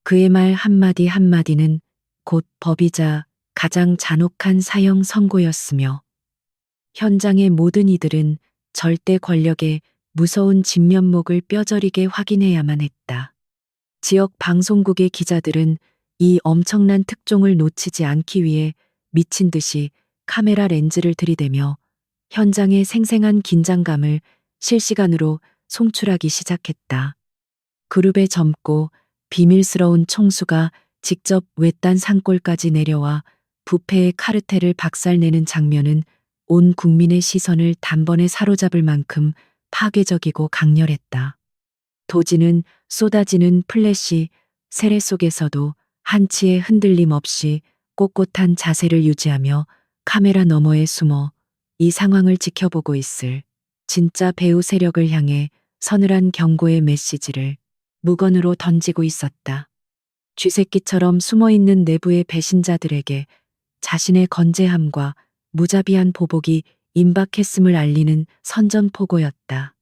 S1: 그의 말 한마디 한마디는 곧 법이자 가장 잔혹한 사형 선고였으며 현장의 모든 이들은 절대 권력의 무서운 진면목을 뼈저리게 확인해야만 했다. 지역 방송국의 기자들은 이 엄청난 특종을 놓치지 않기 위해 미친 듯이 카메라 렌즈를 들이대며 현장의 생생한 긴장감을 실시간으로 송출하기 시작했다. 그룹의 젊고 비밀스러운 총수가 직접 외딴 산골까지 내려와 부패의 카르텔을 박살내는 장면은 온 국민의 시선을 단번에 사로잡을 만큼 파괴적이고 강렬했다. 도지는 쏟아지는 플래시, 세례 속에서도 한치의 흔들림 없이 꼿꼿한 자세를 유지하며 카메라 너머에 숨어 이 상황을 지켜보고 있을 진짜 배우 세력을 향해 서늘한 경고의 메시지를 무건으로 던지고 있었다. 쥐새끼처럼 숨어있는 내부의 배신자들에게 자신의 건재함과 무자비한 보복이 임박했음을 알리는 선전포고였다.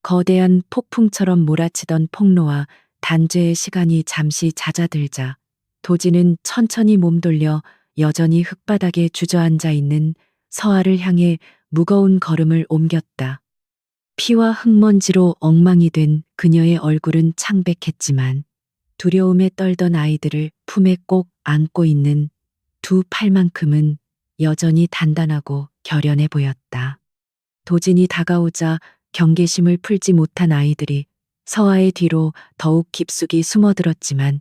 S1: 거대한 폭풍처럼 몰아치던 폭로와 단죄의 시간이 잠시 잦아들자 도지는 천천히 몸돌려 여전히 흙바닥에 주저앉아 있는 서아를 향해 무거운 걸음을 옮겼다. 피와 흙먼지로 엉망이 된 그녀의 얼굴은 창백했지만 두려움에 떨던 아이들을 품에 꼭 안고 있는 두 팔만큼은 여전히 단단하고 결연해 보였다. 도진이 다가오자 경계심을 풀지 못한 아이들이 서아의 뒤로 더욱 깊숙이 숨어들었지만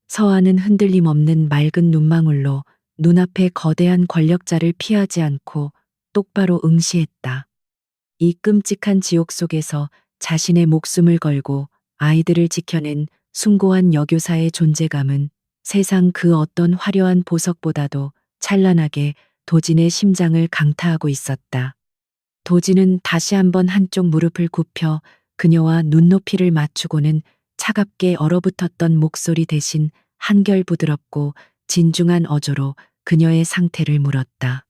S1: 서아는 흔들림 없는 맑은 눈망울로 눈앞의 거대한 권력자를 피하지 않고 똑바로 응시했다. 이 끔찍한 지옥 속에서 자신의 목숨을 걸고 아이들을 지켜낸 숭고한 여교사의 존재감은 세상 그 어떤 화려한 보석보다도 찬란하게 도진의 심장을 강타하고 있었다. 도진은 다시 한번 한쪽 무릎을 굽혀 그녀와 눈높이를 맞추고는 차갑게 얼어붙었던 목소리 대신 한결 부드럽고 진중한 어조로 그녀의 상태를 물었다.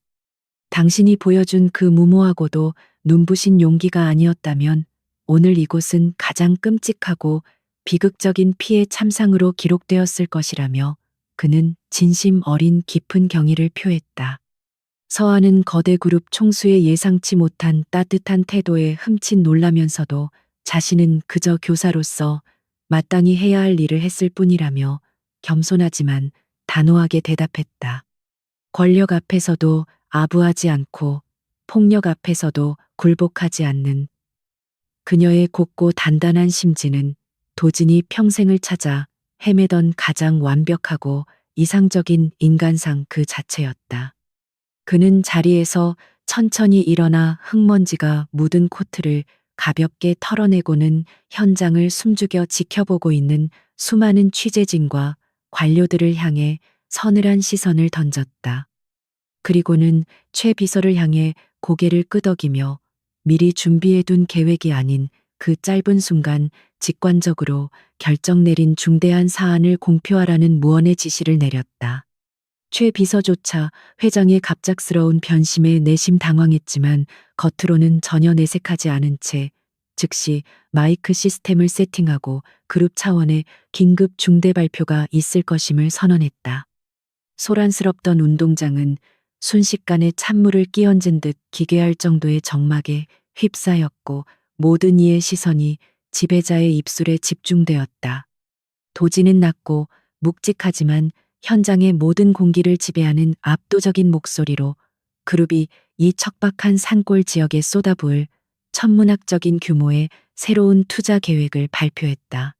S1: 당신이 보여준 그 무모하고도 눈부신 용기가 아니었다면 오늘 이곳은 가장 끔찍하고 비극적인 피해 참상으로 기록되었을 것이라며 그는 진심 어린 깊은 경의를 표했다. 서아는 거대 그룹 총수의 예상치 못한 따뜻한 태도에 흠칫 놀라면서도 자신은 그저 교사로서 마땅히 해야 할 일을 했을 뿐이라며 겸손하지만 단호하게 대답했다. 권력 앞에서도 아부하지 않고 폭력 앞에서도 굴복하지 않는 그녀의 곱고 단단한 심지는 도진이 평생을 찾아 헤매던 가장 완벽하고 이상적인 인간상 그 자체였다. 그는 자리에서 천천히 일어나 흙먼지가 묻은 코트를 가볍게 털어내고는 현장을 숨죽여 지켜보고 있는 수많은 취재진과 관료들을 향해 서늘한 시선을 던졌다. 그리고는 최 비서를 향해 고개를 끄덕이며 미리 준비해둔 계획이 아닌 그 짧은 순간 직관적으로 결정 내린 중대한 사안을 공표하라는 무언의 지시를 내렸다. 최 비서조차 회장의 갑작스러운 변심에 내심 당황했지만 겉으로는 전혀 내색하지 않은 채 즉시 마이크 시스템을 세팅하고 그룹 차원의 긴급 중대 발표가 있을 것임을 선언했다. 소란스럽던 운동장은 순식간에 찬물을 끼얹은 듯 기괴할 정도의 정막에 휩싸였고 모든 이의 시선이 지배자의 입술에 집중되었다. 도지는 낮고 묵직하지만 현장의 모든 공기를 지배하는 압도적인 목소리로 그룹이 이 척박한 산골 지역에 쏟아부을 천문학적인 규모의 새로운 투자 계획을 발표했다.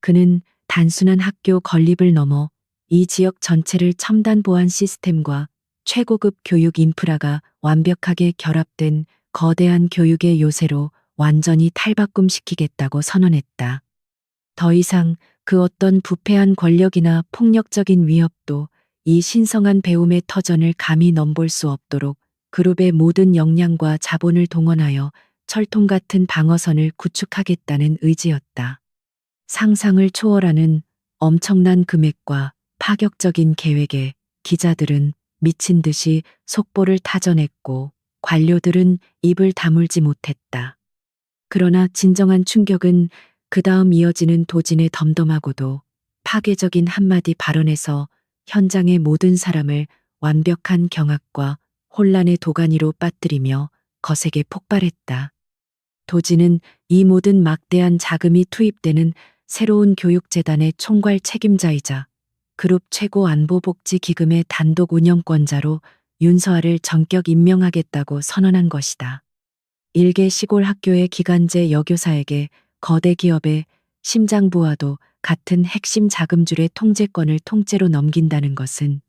S1: 그는 단순한 학교 건립을 넘어 이 지역 전체를 첨단 보안 시스템과 최고급 교육 인프라가 완벽하게 결합된 거대한 교육의 요새로 완전히 탈바꿈시키겠다고 선언했다. 더 이상 그 어떤 부패한 권력이나 폭력적인 위협도 이 신성한 배움의 터전을 감히 넘볼 수 없도록 그룹의 모든 역량과 자본을 동원하여 철통 같은 방어선을 구축하겠다는 의지였다. 상상을 초월하는 엄청난 금액과 파격적인 계획에 기자들은 미친 듯이 속보를 타전했고 관료들은 입을 다물지 못했다. 그러나 진정한 충격은 그 다음 이어지는 도진의 덤덤하고도 파괴적인 한마디 발언에서 현장의 모든 사람을 완벽한 경악과 혼란의 도가니로 빠뜨리며 거세게 폭발했다. 도진은 이 모든 막대한 자금이 투입되는 새로운 교육재단의 총괄 책임자이자 그룹 최고 안보복지 기금의 단독 운영권자로 윤서아를 전격 임명하겠다고 선언한 것이다. 일개 시골 학교의 기간제 여교사에게 거대 기업의 심장부와도 같은 핵심 자금줄의 통제권을 통째로 넘긴다는 것은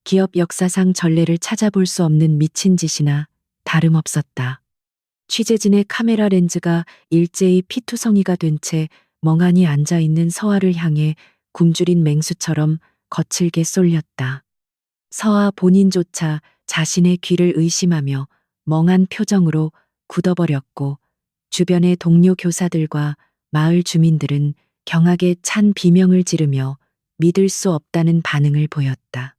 S1: 기업 역사상 전례를 찾아볼 수 없는 미친 짓이나 다름없었다. 취재진의 카메라 렌즈가 일제히 피투성이가 된 채 멍하니 앉아있는 서아를 향해 굶주린 맹수처럼 거칠게 쏠렸다. 서아 본인조차 자신의 귀를 의심하며 멍한 표정으로 굳어버렸고 주변의 동료 교사들과 마을 주민들은 경악에 찬 비명을 지르며 믿을 수 없다는 반응을 보였다.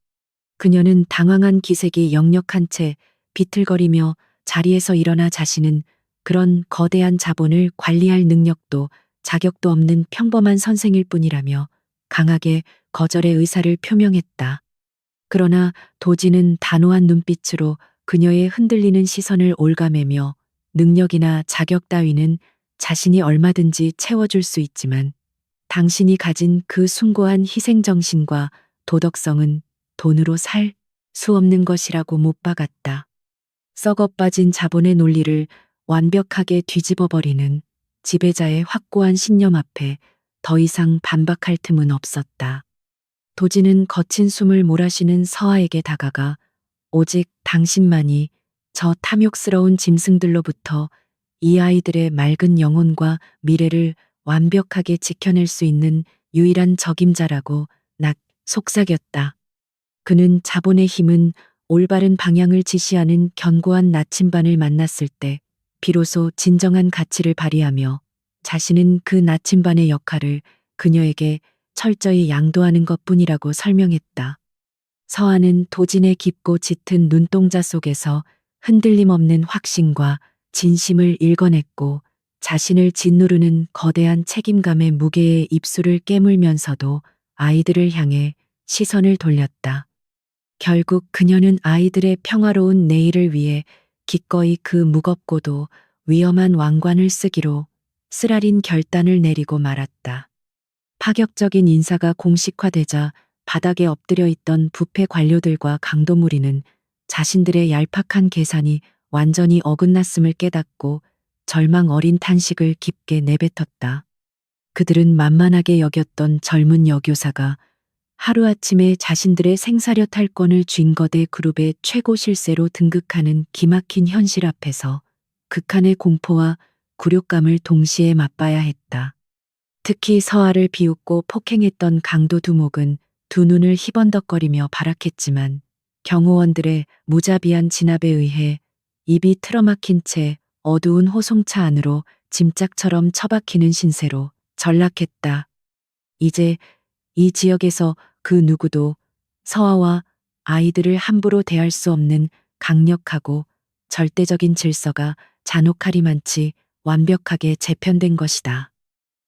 S1: 그녀는 당황한 기색이 역력한 채 비틀거리며 자리에서 일어나 자신은 그런 거대한 자본을 관리할 능력도 자격도 없는 평범한 선생일 뿐이라며 강하게 거절의 의사를 표명했다. 그러나 도지는 단호한 눈빛으로 그녀의 흔들리는 시선을 올가매며 능력이나 자격 따위는 자신이 얼마든지 채워줄 수 있지만 당신이 가진 그 숭고한 희생정신과 도덕성은 돈으로 살 수 없는 것이라고 못 박았다. 썩어 빠진 자본의 논리를 완벽하게 뒤집어버리는 지배자의 확고한 신념 앞에 더 이상 반박할 틈은 없었다. 도지는 거친 숨을 몰아쉬는 서아에게 다가가 오직 당신만이 저 탐욕스러운 짐승들로부터 이 아이들의 맑은 영혼과 미래를 완벽하게 지켜낼 수 있는 유일한 적임자라고 속삭였다. 그는 자본의 힘은 올바른 방향을 지시하는 견고한 나침반을 만났을 때 비로소 진정한 가치를 발휘하며 자신은 그 나침반의 역할을 그녀에게 철저히 양도하는 것뿐이라고 설명했다. 서아는 도진의 깊고 짙은 눈동자 속에서 흔들림 없는 확신과 진심을 읽어냈고 자신을 짓누르는 거대한 책임감의 무게에 입술을 깨물면서도 아이들을 향해 시선을 돌렸다. 결국 그녀는 아이들의 평화로운 내일을 위해 기꺼이 그 무겁고도 위험한 왕관을 쓰기로 쓰라린 결단을 내리고 말았다. 파격적인 인사가 공식화되자 바닥에 엎드려 있던 부패 관료들과 강도무리는 자신들의 얄팍한 계산이 완전히 어긋났음을 깨닫고 절망 어린 탄식을 깊게 내뱉었다. 그들은 만만하게 여겼던 젊은 여교사가 하루아침에 자신들의 생사려 탈권을 쥔 거대 그룹의 최고 실세로 등극하는 기막힌 현실 앞에서 극한의 공포와 굴욕감을 동시에 맛봐야 했다. 특히 서아를 비웃고 폭행했던 강도 두목은 두 눈을 희번덕거리며 발악했지만 경호원들의 무자비한 진압에 의해 입이 틀어막힌 채 어두운 호송차 안으로 짐짝처럼 처박히는 신세로 전락했다. 이제 이 지역에서 그 누구도 서아와 아이들을 함부로 대할 수 없는 강력하고 절대적인 질서가 잔혹하리만치 완벽하게 재편된 것이다.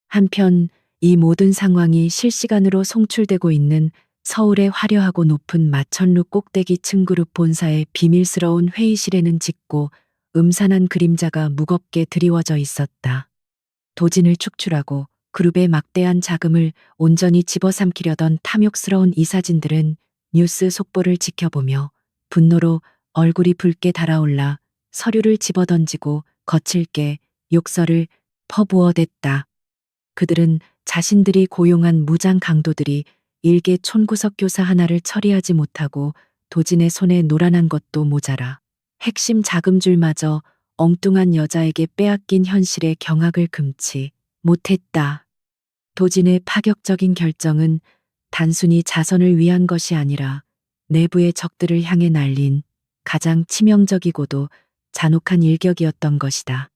S1: 한편 이 모든 상황이 실시간으로 송출되고 있는 서울의 화려하고 높은 마천루 꼭대기 층그룹 본사의 비밀스러운 회의실에는 짙고 음산한 그림자가 무겁게 드리워져 있었다. 도진을 축출하고 그룹의 막대한 자금을 온전히 집어삼키려던 탐욕스러운 이 사진들은 뉴스 속보를 지켜보며 분노로 얼굴이 붉게 달아올라 서류를 집어던지고 거칠게 욕설을 퍼부어댔다. 그들은 자신들이 고용한 무장 강도들이 일개 촌구석 교사 하나를 처리하지 못하고 도진의 손에 노란한 것도 모자라 핵심 자금줄마저 엉뚱한 여자에게 빼앗긴 현실의 경악을 금치 못했다. 도진의 파격적인 결정은 단순히 자선을 위한 것이 아니라 내부의 적들을 향해 날린 가장 치명적이고도 잔혹한 일격이었던 것이다.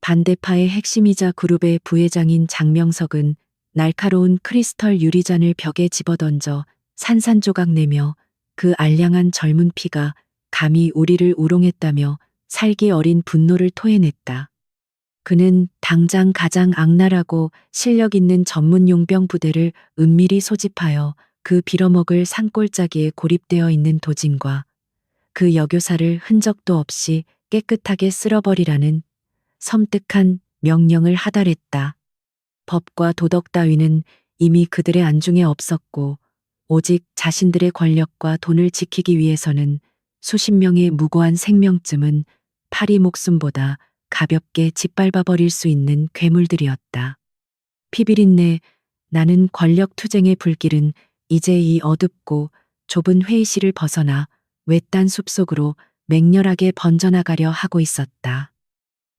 S1: 반대파의 핵심이자 그룹의 부회장인 장명석은 날카로운 크리스털 유리잔을 벽에 집어던져 산산조각 내며 그 알량한 젊은 피가 감히 우리를 우롱했다며 살기 어린 분노를 토해냈다. 그는 당장 가장 악랄하고 실력 있는 전문 용병 부대를 은밀히 소집하여 그 빌어먹을 산골짜기에 고립되어 있는 도진과 그 여교사를 흔적도 없이 깨끗하게 쓸어버리라는 섬뜩한 명령을 하달했다. 법과 도덕 따위는 이미 그들의 안중에 없었고 오직 자신들의 권력과 돈을 지키기 위해서는 수십 명의 무고한 생명쯤은 파리 목숨보다 가볍게 짓밟아 버릴 수 있는 괴물들이었다. 피비린내 나는 권력 투쟁의 불길은 이제 이 어둡고 좁은 회의실을 벗어나 외딴 숲속으로 맹렬하게 번져나가려 하고 있었다.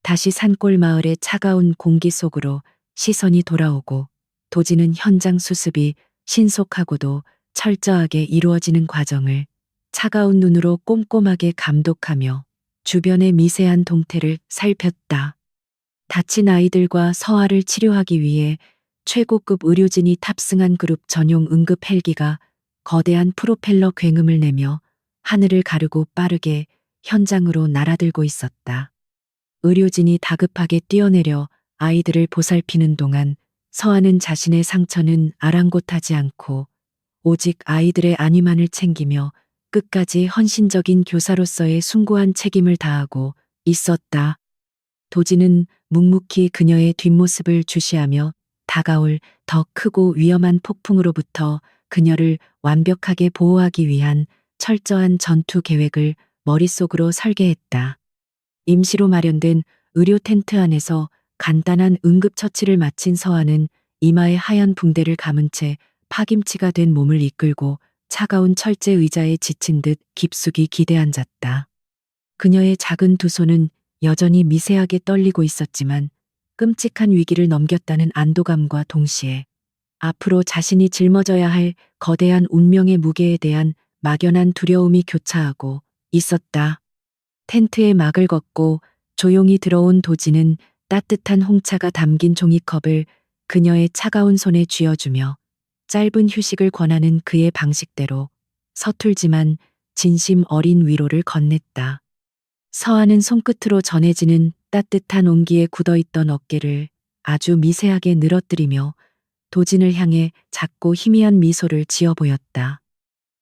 S1: 다시 산골 마을의 차가운 공기 속으로 시선이 돌아오고 도지는 현장 수습이 신속하고도 철저하게 이루어지는 과정을 차가운 눈으로 꼼꼼하게 감독하며 주변의 미세한 동태를 살폈다. 다친 아이들과 서아를 치료하기 위해 최고급 의료진이 탑승한 그룹 전용 응급 헬기가 거대한 프로펠러 굉음을 내며 하늘을 가르고 빠르게 현장으로 날아들고 있었다. 의료진이 다급하게 뛰어내려 아이들을 보살피는 동안 서아는 자신의 상처는 아랑곳하지 않고 오직 아이들의 안위만을 챙기며 끝까지 헌신적인 교사로서의 숭고한 책임을 다하고 있었다. 도지는 묵묵히 그녀의 뒷모습을 주시하며 다가올 더 크고 위험한 폭풍으로부터 그녀를 완벽하게 보호하기 위한 철저한 전투 계획을 머릿속으로 설계했다. 임시로 마련된 의료 텐트 안에서 간단한 응급처치를 마친 서아는 이마에 하얀 붕대를 감은 채 파김치가 된 몸을 이끌고 차가운 철제 의자에 지친 듯 깊숙이 기대앉았다. 그녀의 작은 두 손은 여전히 미세하게 떨리고 있었지만 끔찍한 위기를 넘겼다는 안도감과 동시에 앞으로 자신이 짊어져야 할 거대한 운명의 무게에 대한 막연한 두려움이 교차하고 있었다. 텐트에 막을 걷고 조용히 들어온 도지는 따뜻한 홍차가 담긴 종이컵을 그녀의 차가운 손에 쥐어주며 짧은 휴식을 권하는 그의 방식대로 서툴지만 진심 어린 위로를 건넸다. 서아는 손끝으로 전해지는 따뜻한 온기에 굳어있던 어깨를 아주 미세하게 늘어뜨리며 도진을 향해 작고 희미한 미소를 지어 보였다.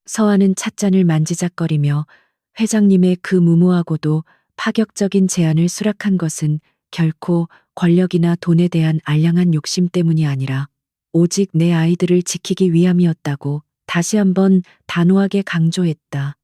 S1: 서아는 찻잔을 만지작거리며 회장님의 그 무모하고도 파격적인 제안을 수락한 것은 결코 권력이나 돈에 대한 알량한 욕심 때문이 아니라 오직 내 아이들을 지키기 위함이었다고 다시 한번 단호하게 강조했다.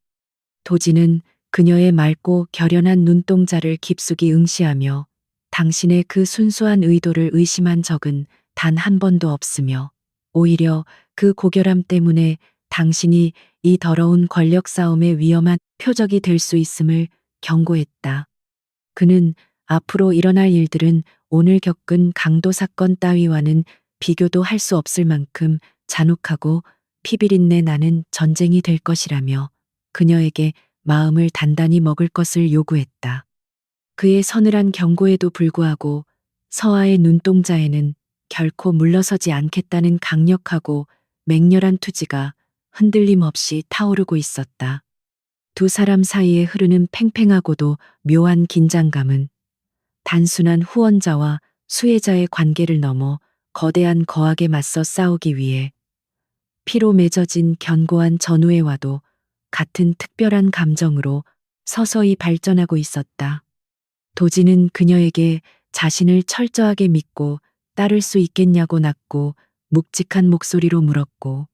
S1: 도지는 그녀의 맑고 결연한 눈동자를 깊숙이 응시하며 당신의 그 순수한 의도를 의심한 적은 단 한 번도 없으며 오히려 그 고결함 때문에 당신이 이 더러운 권력 싸움의 위험한 표적이 될 수 있음을 경고했다. 그는 앞으로 일어날 일들은 오늘 겪은 강도 사건 따위와는 비교도 할 수 없을 만큼 잔혹하고 피비린내 나는 전쟁이 될 것이라며 그녀에게 마음을 단단히 먹을 것을 요구했다. 그의 서늘한 경고에도 불구하고 서아의 눈동자에는 결코 물러서지 않겠다는 강력하고 맹렬한 투지가 흔들림 없이 타오르고 있었다. 두 사람 사이에 흐르는 팽팽하고도 묘한 긴장감은 단순한 후원자와 수혜자의 관계를 넘어 거대한 거악에 맞서 싸우기 위해 피로 맺어진 견고한 전우애와도 같은 특별한 감정으로 서서히 발전하고 있었다. 도지는 그녀에게 자신을 철저하게 믿고 따를 수 있겠냐고 낳고 묵직한 목소리로 물었고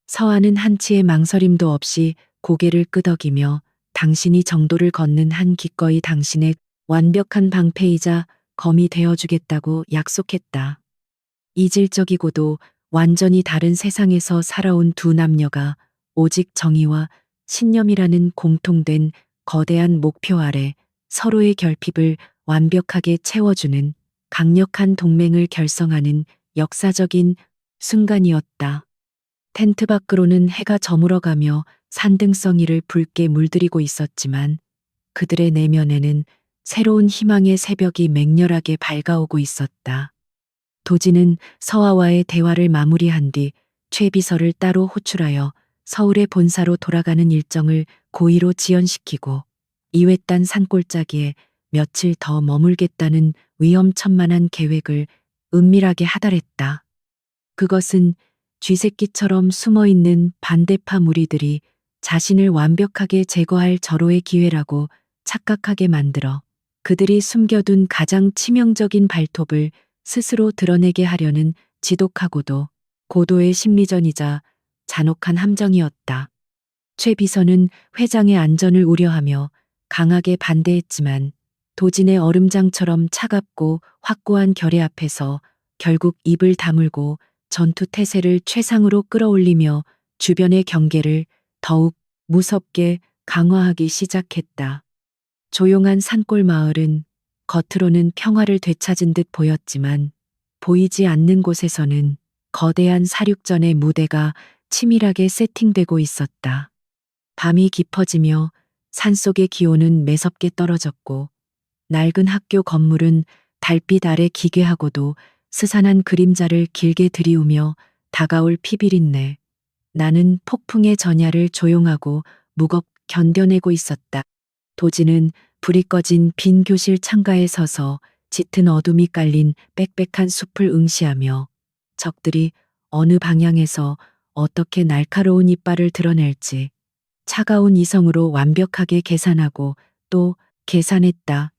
S1: 서아는 한치의 망설임도 없이 고개를 끄덕이며 당신이 정도를 걷는 한 기꺼이 당신의 완벽한 방패이자 검이 되어주겠다고 약속했다. 이질적이고도 완전히 다른 세상에서 살아온 두 남녀가 오직 정의와 신념이라는 공통된 거대한 목표 아래 서로의 결핍을 완벽하게 채워주는 강력한 동맹을 결성하는 역사적인 순간이었다. 텐트 밖으로는 해가 저물어가며 산등성이를 붉게 물들이고 있었지만 그들의 내면에는 새로운 희망의 새벽이 맹렬하게 밝아오고 있었다. 도지는 서아와의 대화를 마무리한 뒤 최 비서를 따로 호출하여 서울의 본사로 돌아가는 일정을 고의로 지연시키고 이외딴 산골짜기에 며칠 더 머물겠다는 위험천만한 계획을 은밀하게 하달했다. 그것은 쥐새끼처럼 숨어있는 반대파 무리들이 자신을 완벽하게 제거할 절호의 기회라고 착각하게 만들어 그들이 숨겨둔 가장 치명적인 발톱을 스스로 드러내게 하려는 지독하고도 고도의 심리전이자 잔혹한 함정이었다. 최 비서는 회장의 안전을 우려하며 강하게 반대했지만 도진의 얼음장처럼 차갑고 확고한 결의 앞에서 결국 입을 다물고 전투 태세를 최상으로 끌어올리며 주변의 경계를 더욱 무섭게 강화하기 시작했다. 조용한 산골 마을은 겉으로는 평화를 되찾은 듯 보였지만 보이지 않는 곳에서는 거대한 사륙전의 무대가 치밀하게 세팅되고 있었다. 밤이 깊어지며 산속의 기온은 매섭게 떨어졌고 낡은 학교 건물은 달빛 아래 기괴하고도 스산한 그림자를 길게 들이우며 다가올 피비린내. 나는 폭풍의 전야를 조용하고 무겁게 견뎌내고 있었다. 도지는 불이 꺼진 빈 교실 창가에 서서 짙은 어둠이 깔린 빽빽한 숲을 응시하며 적들이 어느 방향에서 어떻게 날카로운 이빨을 드러낼지 차가운 이성으로 완벽하게 계산하고 또 계산했다.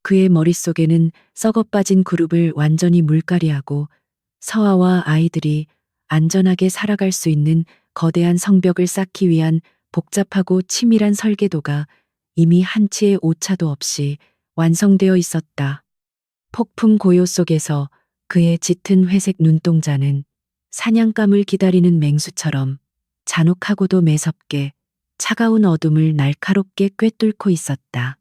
S1: 그의 머릿속에는 썩어빠진 그룹을 완전히 물갈이하고 서아와 아이들이 안전하게 살아갈 수 있는 거대한 성벽을 쌓기 위한 복잡하고 치밀한 설계도가 이미 한치의 오차도 없이 완성되어 있었다. 폭풍 고요 속에서 그의 짙은 회색 눈동자는 사냥감을 기다리는 맹수처럼 잔혹하고도 매섭게 차가운 어둠을 날카롭게 꿰뚫고 있었다.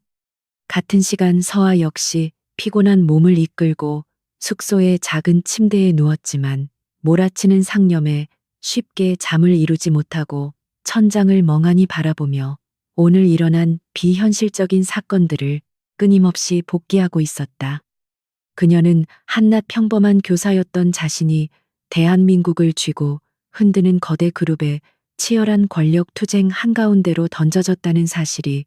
S1: 같은 시간 서아 역시 피곤한 몸을 이끌고 숙소의 작은 침대에 누웠지만 몰아치는 상념에 쉽게 잠을 이루지 못하고 천장을 멍하니 바라보며 오늘 일어난 비현실적인 사건들을 끊임없이 복기하고 있었다. 그녀는 한낱 평범한 교사였던 자신이 대한민국을 쥐고 흔드는 거대 그룹의 치열한 권력 투쟁 한가운데로 던져졌다는 사실이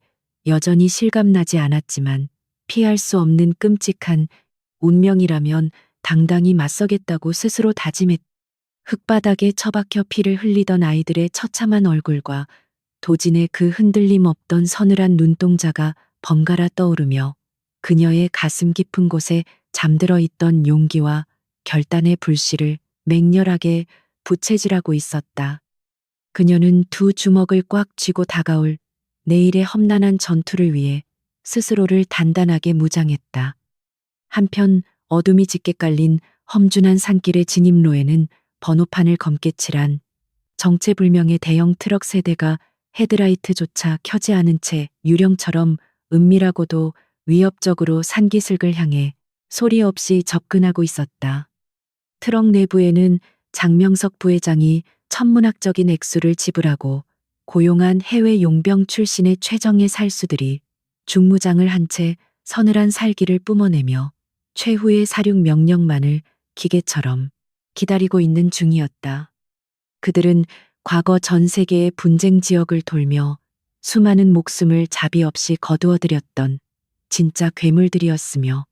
S1: 여전히 실감나지 않았지만 피할 수 없는 끔찍한 운명이라면 당당히 맞서겠다고 스스로 다짐했다. 흙바닥에 처박혀 피를 흘리던 아이들의 처참한 얼굴과 도진의 그 흔들림 없던 서늘한 눈동자가 번갈아 떠오르며 그녀의 가슴 깊은 곳에 잠들어 있던 용기와 결단의 불씨를 맹렬하게 부채질하고 있었다. 그녀는 두 주먹을 꽉 쥐고 다가올 내일의 험난한 전투를 위해 스스로를 단단하게 무장했다. 한편 어둠이 짙게 깔린 험준한 산길의 진입로에는 번호판을 검게 칠한 정체불명의 대형 트럭 세대가 헤드라이트조차 켜지 않은 채 유령처럼 은밀하고도 위협적으로 산기슭을 향해 소리 없이 접근하고 있었다. 트럭 내부에는 장명석 부회장이 천문학적인 액수를 지불하고 고용한 해외 용병 출신의 최정예 살수들이 중무장을 한 채 서늘한 살기를 뿜어내며 최후의 사륙 명령만을 기계처럼 기다리고 있는 중이었다. 그들은 과거 전 세계의 분쟁 지역을 돌며 수많은 목숨을 자비 없이 거두어들였던 진짜 괴물들이었으며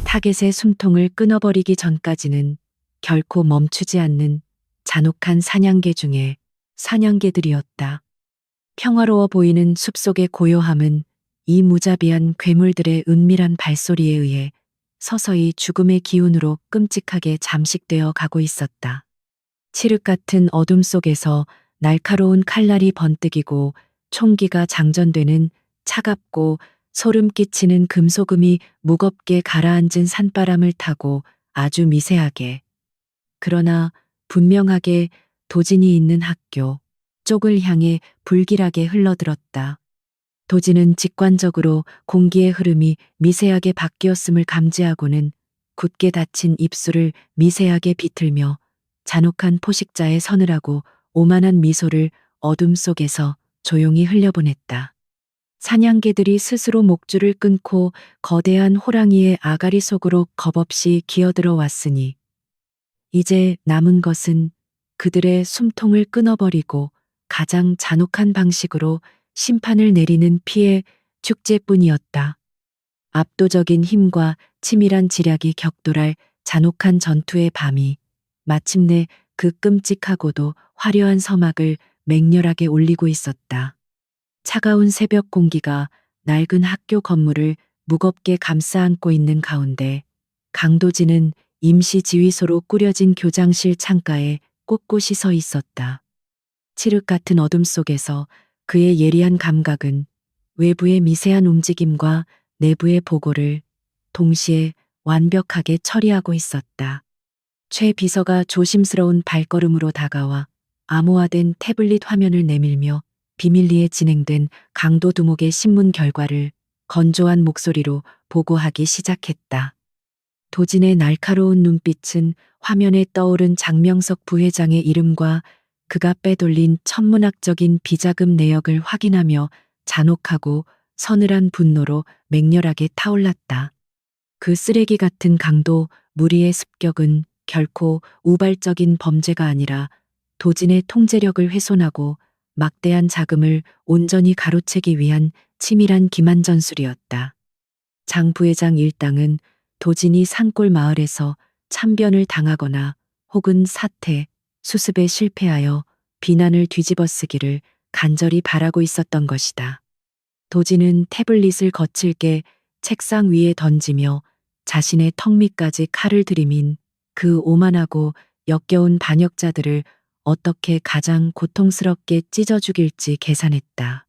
S1: 타겟의 숨통을 끊어버리기 전까지는 결코 멈추지 않는 잔혹한 사냥개 중에 사냥개들이었다. 평화로워 보이는 숲속의 고요함은 이 무자비한 괴물들의 은밀한 발소리에 의해 서서히 죽음의 기운으로 끔찍하게 잠식되어 가고 있었다. 칠흑 같은 어둠 속에서 날카로운 칼날이 번뜩이고 총기가 장전되는 차갑고 소름 끼치는 금소금이 무겁게 가라앉은 산바람을 타고 아주 미세하게 그러나 분명하게 도진이 있는 학교 쪽을 향해 불길하게 흘러들었다. 도진은 직관적으로 공기의 흐름이 미세하게 바뀌었음을 감지하고는 굳게 닫힌 입술을 미세하게 비틀며 잔혹한 포식자의 서늘하고 오만한 미소를 어둠 속에서 조용히 흘려보냈다. 사냥개들이 스스로 목줄을 끊고 거대한 호랑이의 아가리 속으로 겁없이 기어들어 왔으니 이제 남은 것은 그들의 숨통을 끊어버리고 가장 잔혹한 방식으로 심판을 내리는 피해 축제뿐이었다. 압도적인 힘과 치밀한 지략이 격돌할 잔혹한 전투의 밤이 마침내 그 끔찍하고도 화려한 서막을 맹렬하게 올리고 있었다. 차가운 새벽 공기가 낡은 학교 건물을 무겁게 감싸 안고 있는 가운데 강도진은 임시 지휘소로 꾸려진 교장실 창가에 꼿꼿이 서 있었다. 칠흑 같은 어둠 속에서 그의 예리한 감각은 외부의 미세한 움직임과 내부의 보고를 동시에 완벽하게 처리하고 있었다. 최 비서가 조심스러운 발걸음으로 다가와 암호화된 태블릿 화면을 내밀며 비밀리에 진행된 강도 두목의 신문 결과를 건조한 목소리로 보고하기 시작했다. 도진의 날카로운 눈빛은 화면에 떠오른 장명석 부회장의 이름과 그가 빼돌린 천문학적인 비자금 내역을 확인하며 잔혹하고 서늘한 분노로 맹렬하게 타올랐다. 그 쓰레기 같은 강도 무리의 습격은 결코 우발적인 범죄가 아니라 도진의 통제력을 훼손하고 막대한 자금을 온전히 가로채기 위한 치밀한 기만 전술이었다. 장 부회장 일당은 도진이 산골 마을에서 참변을 당하거나 혹은 사태, 수습에 실패하여 비난을 뒤집어쓰기를 간절히 바라고 있었던 것이다. 도진은 태블릿을 거칠게 책상 위에 던지며 자신의 턱 밑까지 칼을 들이민 그 오만하고 역겨운 반역자들을 어떻게 가장 고통스럽게 찢어 죽일지 계산했다.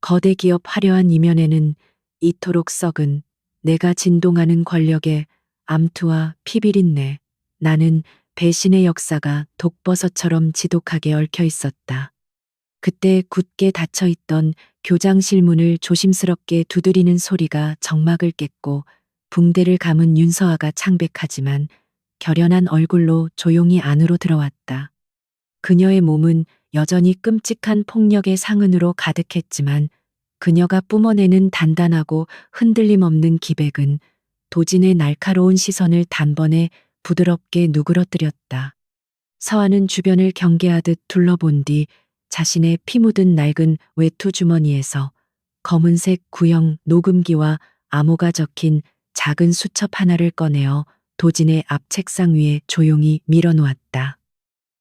S1: 거대 기업 화려한 이면에는 이토록 썩은 내가 진동하는 권력의 암투와 피비린내, 나는 배신의 역사가 독버섯처럼 지독하게 얽혀 있었다. 그때 굳게 닫혀있던 교장실 문을 조심스럽게 두드리는 소리가 정막을 깼고 붕대를 감은 윤서아가 창백하지만 결연한 얼굴로 조용히 안으로 들어왔다. 그녀의 몸은 여전히 끔찍한 폭력의 상흔으로 가득했지만 그녀가 뿜어내는 단단하고 흔들림 없는 기백은 도진의 날카로운 시선을 단번에 부드럽게 누그러뜨렸다. 서아는 주변을 경계하듯 둘러본 뒤 자신의 피 묻은 낡은 외투 주머니에서 검은색 구형 녹음기와 암호가 적힌 작은 수첩 하나를 꺼내어 도진의 앞 책상 위에 조용히 밀어놓았다.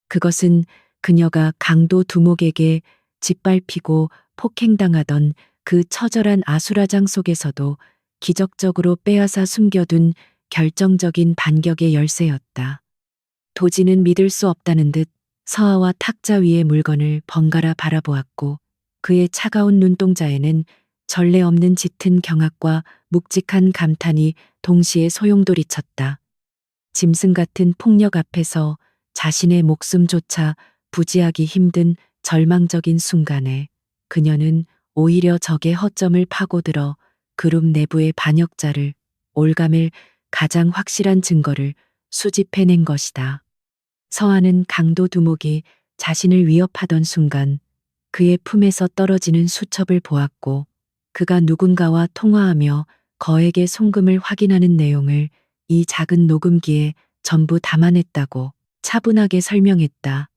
S1: 그것은 그녀가 강도 두목에게 짓밟히고 폭행당하던 그 처절한 아수라장 속에서도 기적적으로 빼앗아 숨겨둔 결정적인 반격의 열쇠였다. 도진은 믿을 수 없다는 듯 서아와 탁자 위의 물건을 번갈아 바라보았고 그의 차가운 눈동자에는 전례 없는 짙은 경악과 묵직한 감탄이 동시에 소용돌이쳤다. 짐승 같은 폭력 앞에서 자신의 목숨조차 부지하기 힘든 절망적인 순간에 그녀는 오히려 적의 허점을 파고들어 그룹 내부의 반역자를 올감을 가장 확실한 증거를 수집해낸 것이다. 서아는 강도 두목이 자신을 위협하던 순간 그의 품에서 떨어지는 수첩을 보았고 그가 누군가와 통화하며 거액의 송금을 확인하는 내용을 이 작은 녹음기에 전부 담아냈다고 차분하게 설명했다.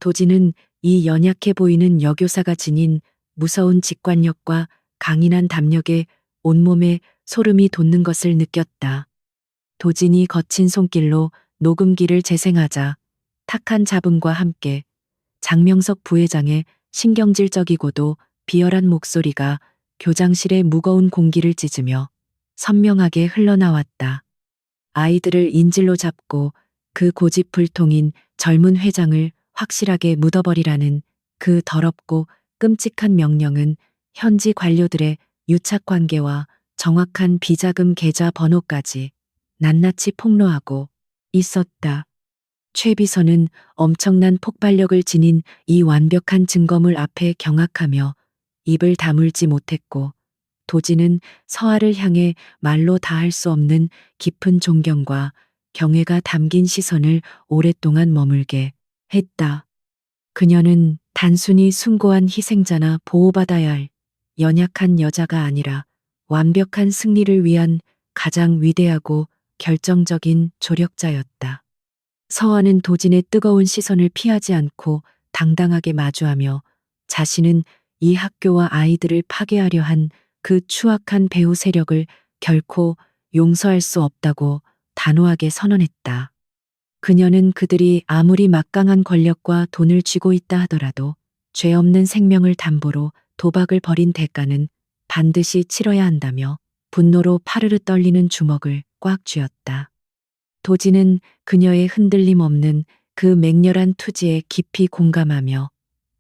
S1: 도진은 이 연약해 보이는 여교사가 지닌 무서운 직관력과 강인한 담력에 온몸에 소름이 돋는 것을 느꼈다. 도진이 거친 손길로 녹음기를 재생하자 탁한 잡음과 함께 장명석 부회장의 신경질적이고도 비열한 목소리가 교장실의 무거운 공기를 찢으며 선명하게 흘러나왔다. 아이들을 인질로 잡고 그 고집불통인 젊은 회장을 확실하게 묻어버리라는 그 더럽고 끔찍한 명령은 현지 관료들의 유착관계와 정확한 비자금 계좌 번호까지 낱낱이 폭로하고 있었다. 최 비서는 엄청난 폭발력을 지닌 이 완벽한 증거물 앞에 경악하며 입을 다물지 못했고, 도지는 서아를 향해 말로 다할 수 없는 깊은 존경과 경애가 담긴 시선을 오랫동안 머물게 했다. 그녀는 단순히 숭고한 희생자나 보호받아야 할 연약한 여자가 아니라 완벽한 승리를 위한 가장 위대하고 결정적인 조력자였다. 서아는 도진의 뜨거운 시선을 피하지 않고 당당하게 마주하며 자신은 이 학교와 아이들을 파괴하려 한 그 추악한 배후 세력을 결코 용서할 수 없다고 단호하게 선언했다. 그녀는 그들이 아무리 막강한 권력과 돈을 쥐고 있다 하더라도 죄 없는 생명을 담보로 도박을 벌인 대가는 반드시 치러야 한다며 분노로 파르르 떨리는 주먹을 꽉 쥐었다. 도지는 그녀의 흔들림 없는 그 맹렬한 투지에 깊이 공감하며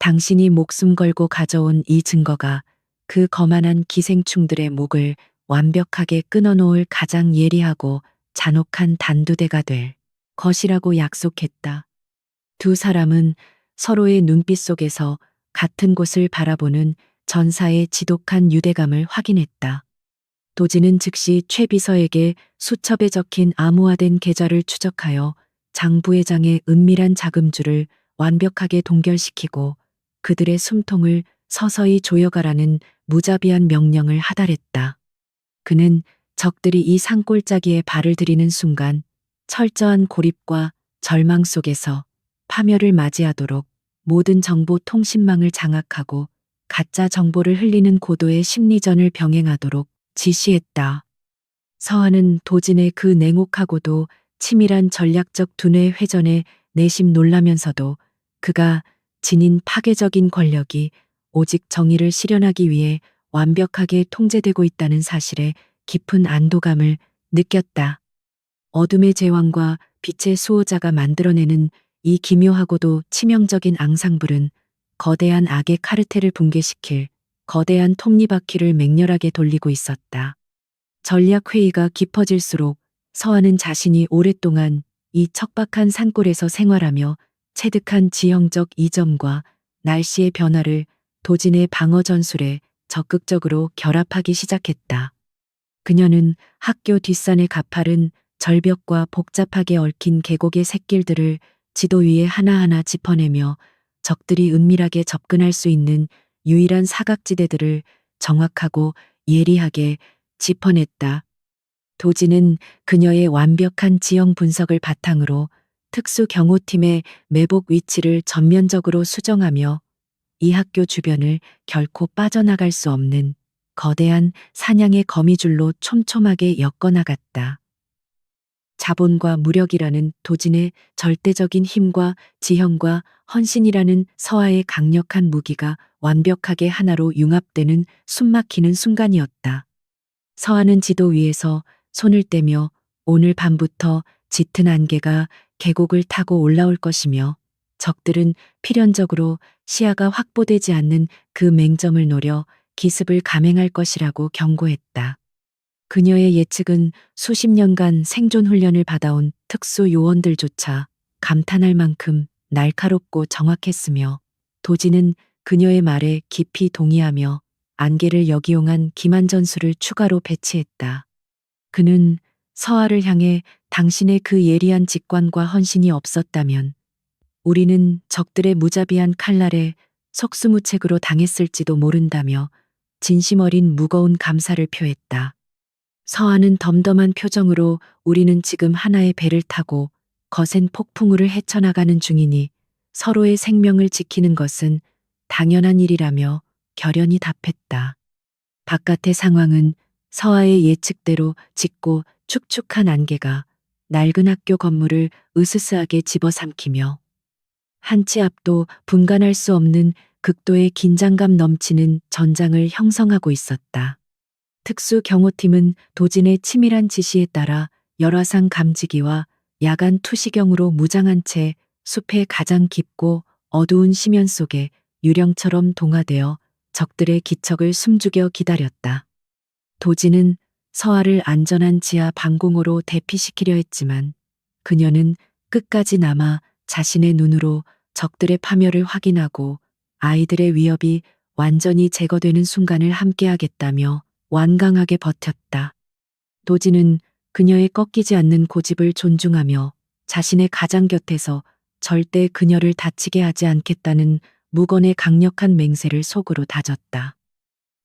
S1: 당신이 목숨 걸고 가져온 이 증거가 그 거만한 기생충들의 목을 완벽하게 끊어놓을 가장 예리하고 잔혹한 단두대가 될 것이라고 약속했다. 두 사람은 서로의 눈빛 속에서 같은 곳을 바라보는 전사의 지독한 유대감을 확인했다. 도지는 즉시 최 비서에게 수첩에 적힌 암호화된 계좌를 추적하여 장 부회장의 은밀한 자금줄을 완벽하게 동결시키고 그들의 숨통을 서서히 조여가라는 무자비한 명령을 하달했다. 그는 적들이 이 산골짜기에 발을 들이는 순간 철저한 고립과 절망 속에서 파멸을 맞이하도록 모든 정보 통신망을 장악하고 가짜 정보를 흘리는 고도의 심리전을 병행하도록 지시했다. 서아는 도진의 그 냉혹하고도 치밀한 전략적 두뇌 회전에 내심 놀라면서도 그가 지닌 파괴적인 권력이 오직 정의를 실현하기 위해 완벽하게 통제되고 있다는 사실에 깊은 안도감을 느꼈다. 어둠의 제왕과 빛의 수호자가 만들어내는 이 기묘하고도 치명적인 앙상블은 거대한 악의 카르텔을 붕괴시킬 거대한 톱니바퀴를 맹렬하게 돌리고 있었다. 전략회의가 깊어질수록 서아는 자신이 오랫동안 이 척박한 산골에서 생활하며 체득한 지형적 이점과 날씨의 변화를 도진의 방어 전술에 적극적으로 결합하기 시작했다. 그녀는 학교 뒷산의 가파른 절벽과 복잡하게 얽힌 계곡의 샛길들을 지도 위에 하나하나 짚어내며 적들이 은밀하게 접근할 수 있는 유일한 사각지대들을 정확하고 예리하게 짚어냈다. 도지는 그녀의 완벽한 지형 분석을 바탕으로 특수 경호팀의 매복 위치를 전면적으로 수정하며 이 학교 주변을 결코 빠져나갈 수 없는 거대한 사냥의 거미줄로 촘촘하게 엮어나갔다. 자본과 무력이라는 도진의 절대적인 힘과 지형과 헌신이라는 서아의 강력한 무기가 완벽하게 하나로 융합되는 숨막히는 순간이었다. 서아는 지도 위에서 손을 떼며 오늘 밤부터 짙은 안개가 계곡을 타고 올라올 것이며 적들은 필연적으로 시야가 확보되지 않는 그 맹점을 노려 기습을 감행할 것이라고 경고했다. 그녀의 예측은 수십 년간 생존 훈련을 받아온 특수 요원들조차 감탄할 만큼 날카롭고 정확했으며 도지는 그녀의 말에 깊이 동의하며 안개를 역이용한 기만 전술을 추가로 배치했다. 그는 서아를 향해 당신의 그 예리한 직관과 헌신이 없었다면 우리는 적들의 무자비한 칼날에 속수무책으로 당했을지도 모른다며 진심 어린 무거운 감사를 표했다. 서아는 덤덤한 표정으로 우리는 지금 하나의 배를 타고 거센 폭풍우를 헤쳐나가는 중이니 서로의 생명을 지키는 것은 당연한 일이라며 결연히 답했다. 바깥의 상황은 서아의 예측대로 짙고 축축한 안개가 낡은 학교 건물을 으스스하게 집어삼키며 한 치 앞도 분간할 수 없는 극도의 긴장감 넘치는 전장을 형성하고 있었다. 특수 경호팀은 도진의 치밀한 지시에 따라 열화상 감지기와 야간 투시경으로 무장한 채 숲의 가장 깊고 어두운 심연 속에 유령처럼 동화되어 적들의 기척을 숨죽여 기다렸다. 도진은 서아를 안전한 지하 방공호로 대피시키려 했지만 그녀는 끝까지 남아 자신의 눈으로 적들의 파멸을 확인하고 아이들의 위협이 완전히 제거되는 순간을 함께하겠다며 완강하게 버텼다. 도지는 그녀의 꺾이지 않는 고집을 존중하며 자신의 가장 곁에서 절대 그녀를 다치게 하지 않겠다는 무건의 강력한 맹세를 속으로 다졌다.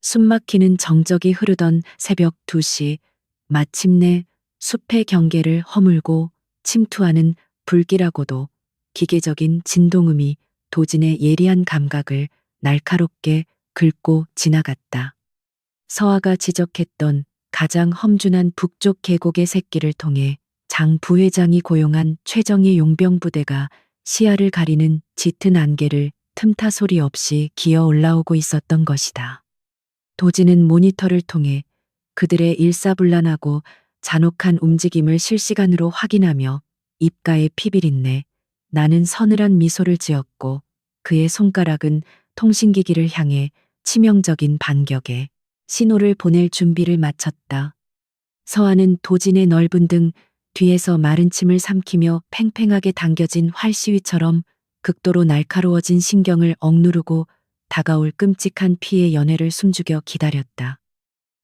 S1: 숨막히는 정적이 흐르던 새벽 2시, 마침내 숲의 경계를 허물고 침투하는 불길하고도 기계적인 진동음이 도진의 예리한 감각을 날카롭게 긁고 지나갔다. 서아가 지적했던 가장 험준한 북쪽 계곡의 새끼를 통해 장 부회장이 고용한 최정예 용병 부대가 시야를 가리는 짙은 안개를 틈타 소리 없이 기어 올라오고 있었던 것이다. 도지는 모니터를 통해 그들의 일사불란하고 잔혹한 움직임을 실시간으로 확인하며 입가에 피비린내 나는 서늘한 미소를 지었고 그의 손가락은 통신기기를 향해 치명적인 반격에 신호를 보낼 준비를 마쳤다. 서아는 도진의 넓은 등 뒤에서 마른 침을 삼키며 팽팽하게 당겨진 활시위처럼 극도로 날카로워진 신경을 억누르고 다가올 끔찍한 피의 연회를 숨죽여 기다렸다.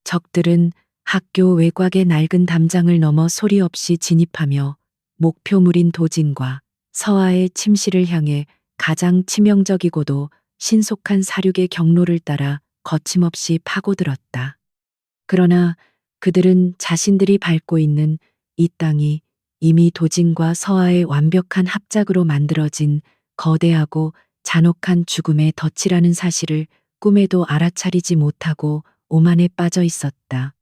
S1: 적들은 학교 외곽의 낡은 담장을 넘어 소리 없이 진입하며 목표물인 도진과 서아의 침실을 향해 가장 치명적이고도 신속한 사륙의 경로를 따라 거침없이 파고들었다. 그러나 그들은 자신들이 밟고 있는 이 땅이 이미 도진과 서아의 완벽한 합작으로 만들어진 거대하고 잔혹한 죽음의 덫이라는 사실을 꿈에도 알아차리지 못하고 오만에 빠져 있었다.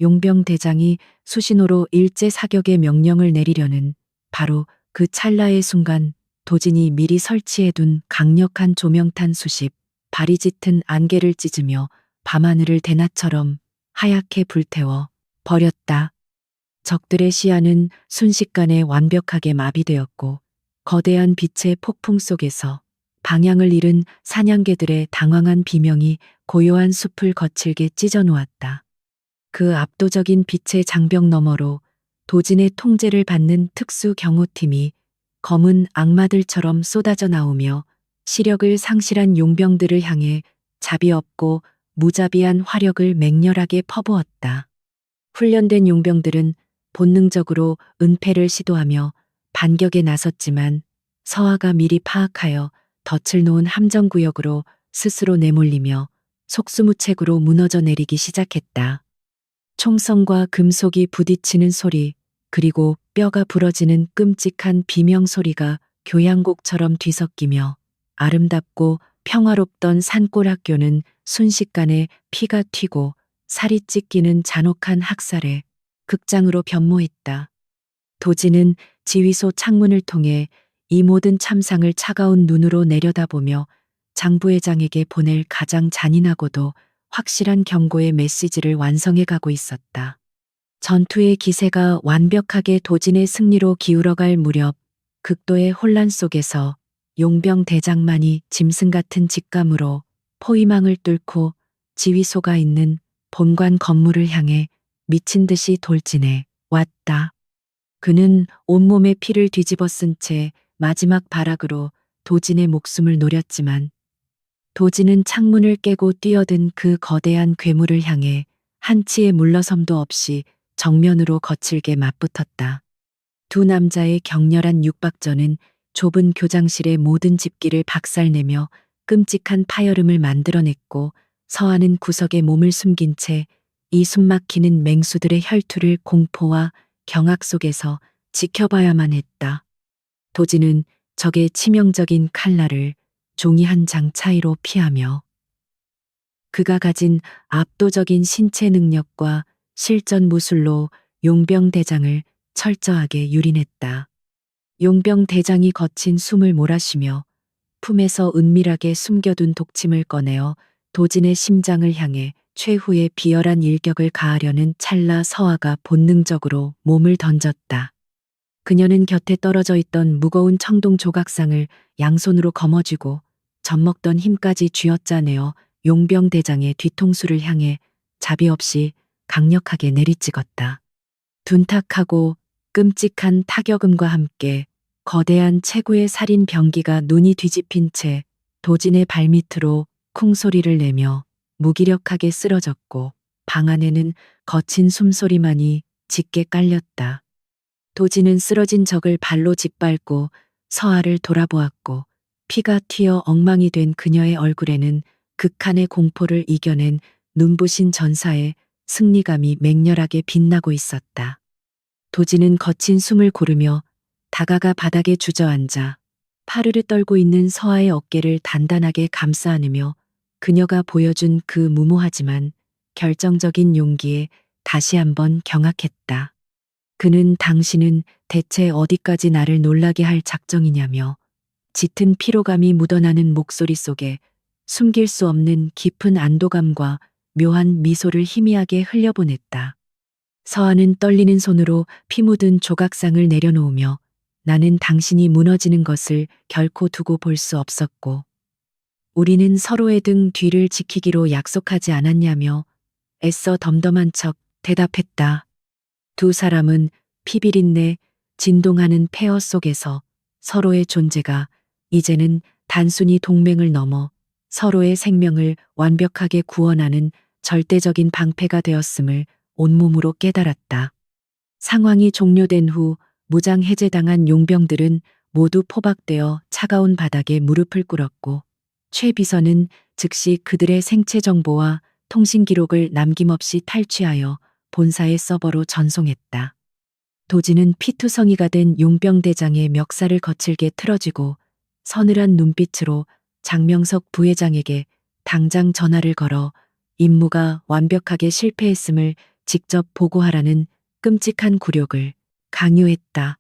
S1: 용병 대장이 수신호로 일제 사격의 명령을 내리려는 바로 그 찰나의 순간 도진이 미리 설치해둔 강력한 조명탄 수십, 발이 짙은 안개를 찢으며 밤하늘을 대낮처럼 하얗게 불태워 버렸다. 적들의 시야는 순식간에 완벽하게 마비되었고 거대한 빛의 폭풍 속에서 방향을 잃은 사냥개들의 당황한 비명이 고요한 숲을 거칠게 찢어놓았다. 그 압도적인 빛의 장벽 너머로 도진의 통제를 받는 특수 경호팀이 검은 악마들처럼 쏟아져 나오며 시력을 상실한 용병들을 향해 자비 없고 무자비한 화력을 맹렬하게 퍼부었다. 훈련된 용병들은 본능적으로 은폐를 시도하며 반격에 나섰지만 서아가 미리 파악하여 덫을 놓은 함정구역으로 스스로 내몰리며 속수무책으로 무너져 내리기 시작했다. 총성과 금속이 부딪히는 소리, 그리고 뼈가 부러지는 끔찍한 비명 소리가 교향곡처럼 뒤섞이며 아름답고 평화롭던 산골 학교는 순식간에 피가 튀고 살이 찢기는 잔혹한 학살에 극장으로 변모했다. 도지는 지휘소 창문을 통해 이 모든 참상을 차가운 눈으로 내려다보며 장 부회장에게 보낼 가장 잔인하고도 확실한 경고의 메시지를 완성해 가고 있었다. 전투의 기세가 완벽하게 도진의 승리로 기울어갈 무렵 극도의 혼란 속에서 용병 대장만이 짐승 같은 직감으로 포위망을 뚫고 지휘소가 있는 본관 건물을 향해 미친 듯이 돌진해 왔다. 그는 온몸에 피를 뒤집어 쓴 채 마지막 발악으로 도진의 목숨을 노렸지만 도진은 창문을 깨고 뛰어든 그 거대한 괴물을 향해 한치의 물러섬도 없이 정면으로 거칠게 맞붙었다. 두 남자의 격렬한 육박전은 좁은 교장실의 모든 집기를 박살내며 끔찍한 파열음을 만들어냈고 서아는 구석에 몸을 숨긴 채 이 숨막히는 맹수들의 혈투를 공포와 경악 속에서 지켜봐야만 했다. 도진은 적의 치명적인 칼날을 종이 한 장 차이로 피하며 그가 가진 압도적인 신체 능력과 실전 무술로 용병 대장을 철저하게 유린했다. 용병 대장이 거친 숨을 몰아쉬며 품에서 은밀하게 숨겨둔 독침을 꺼내어 도진의 심장을 향해 최후의 비열한 일격을 가하려는 찰나 서아가 본능적으로 몸을 던졌다. 그녀는 곁에 떨어져 있던 무거운 청동 조각상을 양손으로 거머쥐고 젖먹던 힘까지 쥐어짜내어 용병 대장의 뒤통수를 향해 자비 없이 강력하게 내리찍었다. 둔탁하고 끔찍한 타격음과 함께 거대한 최고의 살인 병기가 눈이 뒤집힌 채 도진의 발밑으로 쿵소리를 내며 무기력하게 쓰러졌고 방 안에는 거친 숨소리만이 짙게 깔렸다. 도진은 쓰러진 적을 발로 짓밟고 서아를 돌아보았고 피가 튀어 엉망이 된 그녀의 얼굴에는 극한의 공포를 이겨낸 눈부신 전사의 승리감이 맹렬하게 빛나고 있었다. 도진은 거친 숨을 고르며 다가가 바닥에 주저앉아 파르르 떨고 있는 서아의 어깨를 단단하게 감싸 안으며 그녀가 보여준 그 무모하지만 결정적인 용기에 다시 한번 경악했다. 그는 당신은 대체 어디까지 나를 놀라게 할 작정이냐며 짙은 피로감이 묻어나는 목소리 속에 숨길 수 없는 깊은 안도감과 묘한 미소를 희미하게 흘려보냈다. 서아는 떨리는 손으로 피 묻은 조각상을 내려놓으며 나는 당신이 무너지는 것을 결코 두고 볼 수 없었고 우리는 서로의 등 뒤를 지키기로 약속하지 않았냐며 애써 덤덤한 척 대답했다. 두 사람은 피비린내 진동하는 폐허 속에서 서로의 존재가 이제는 단순히 동맹을 넘어 서로의 생명을 완벽하게 구원하는 절대적인 방패가 되었음을 온몸으로 깨달았다. 상황이 종료된 후 무장 해제당한 용병들은 모두 포박되어 차가운 바닥에 무릎을 꿇었고 최 비서는 즉시 그들의 생체 정보와 통신 기록을 남김없이 탈취하여 본사의 서버로 전송했다. 도지는 피투성이가 된 용병대장의 멱살을 거칠게 틀어쥐고 서늘한 눈빛으로 장명석 부회장에게 당장 전화를 걸어 임무가 완벽하게 실패했음을 직접 보고하라는 끔찍한 굴욕을 강요했다.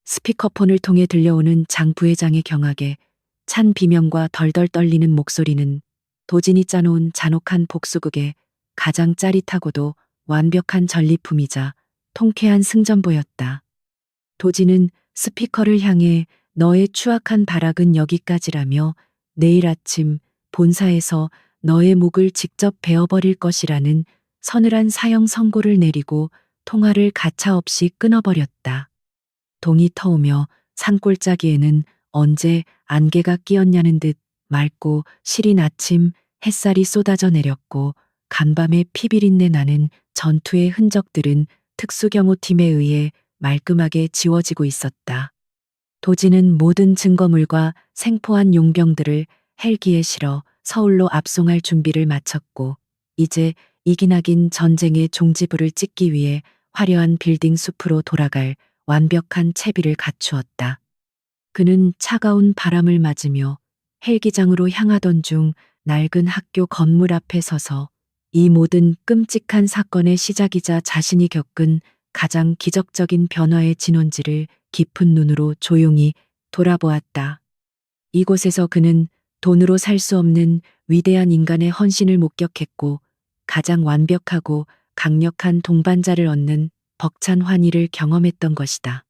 S1: 스피커폰을 통해 들려오는 장 부회장의 경악에 찬 비명과 덜덜 떨리는 목소리는 도진이 짜놓은 잔혹한 복수극의 가장 짜릿하고도 완벽한 전리품이자 통쾌한 승전보였다. 도진은 스피커를 향해 너의 추악한 발악은 여기까지라며 내일 아침 본사에서 너의 목을 직접 베어버릴 것이라는 서늘한 사형 선고를 내리고 통화를 가차없이 끊어버렸다. 동이 터오며 산골짜기에는 언제 안개가 끼었냐는 듯 맑고 시린 아침 햇살이 쏟아져 내렸고 간밤에 피비린내 나는 전투의 흔적들은 특수경호팀에 의해 말끔하게 지워지고 있었다. 도지는 모든 증거물과 생포한 용병들을 헬기에 실어 서울로 압송할 준비를 마쳤고 이제 이기나긴 전쟁의 종지부를 찍기 위해 화려한 빌딩 숲으로 돌아갈 완벽한 채비를 갖추었다. 그는 차가운 바람을 맞으며 헬기장으로 향하던 중 낡은 학교 건물 앞에 서서 이 모든 끔찍한 사건의 시작이자 자신이 겪은 가장 기적적인 변화의 진원지를 깊은 눈으로 조용히 돌아보았다. 이곳에서 그는 돈으로 살 수 없는 위대한 인간의 헌신을 목격했고 가장 완벽하고 강력한 동반자를 얻는 벅찬 환희를 경험했던 것이다.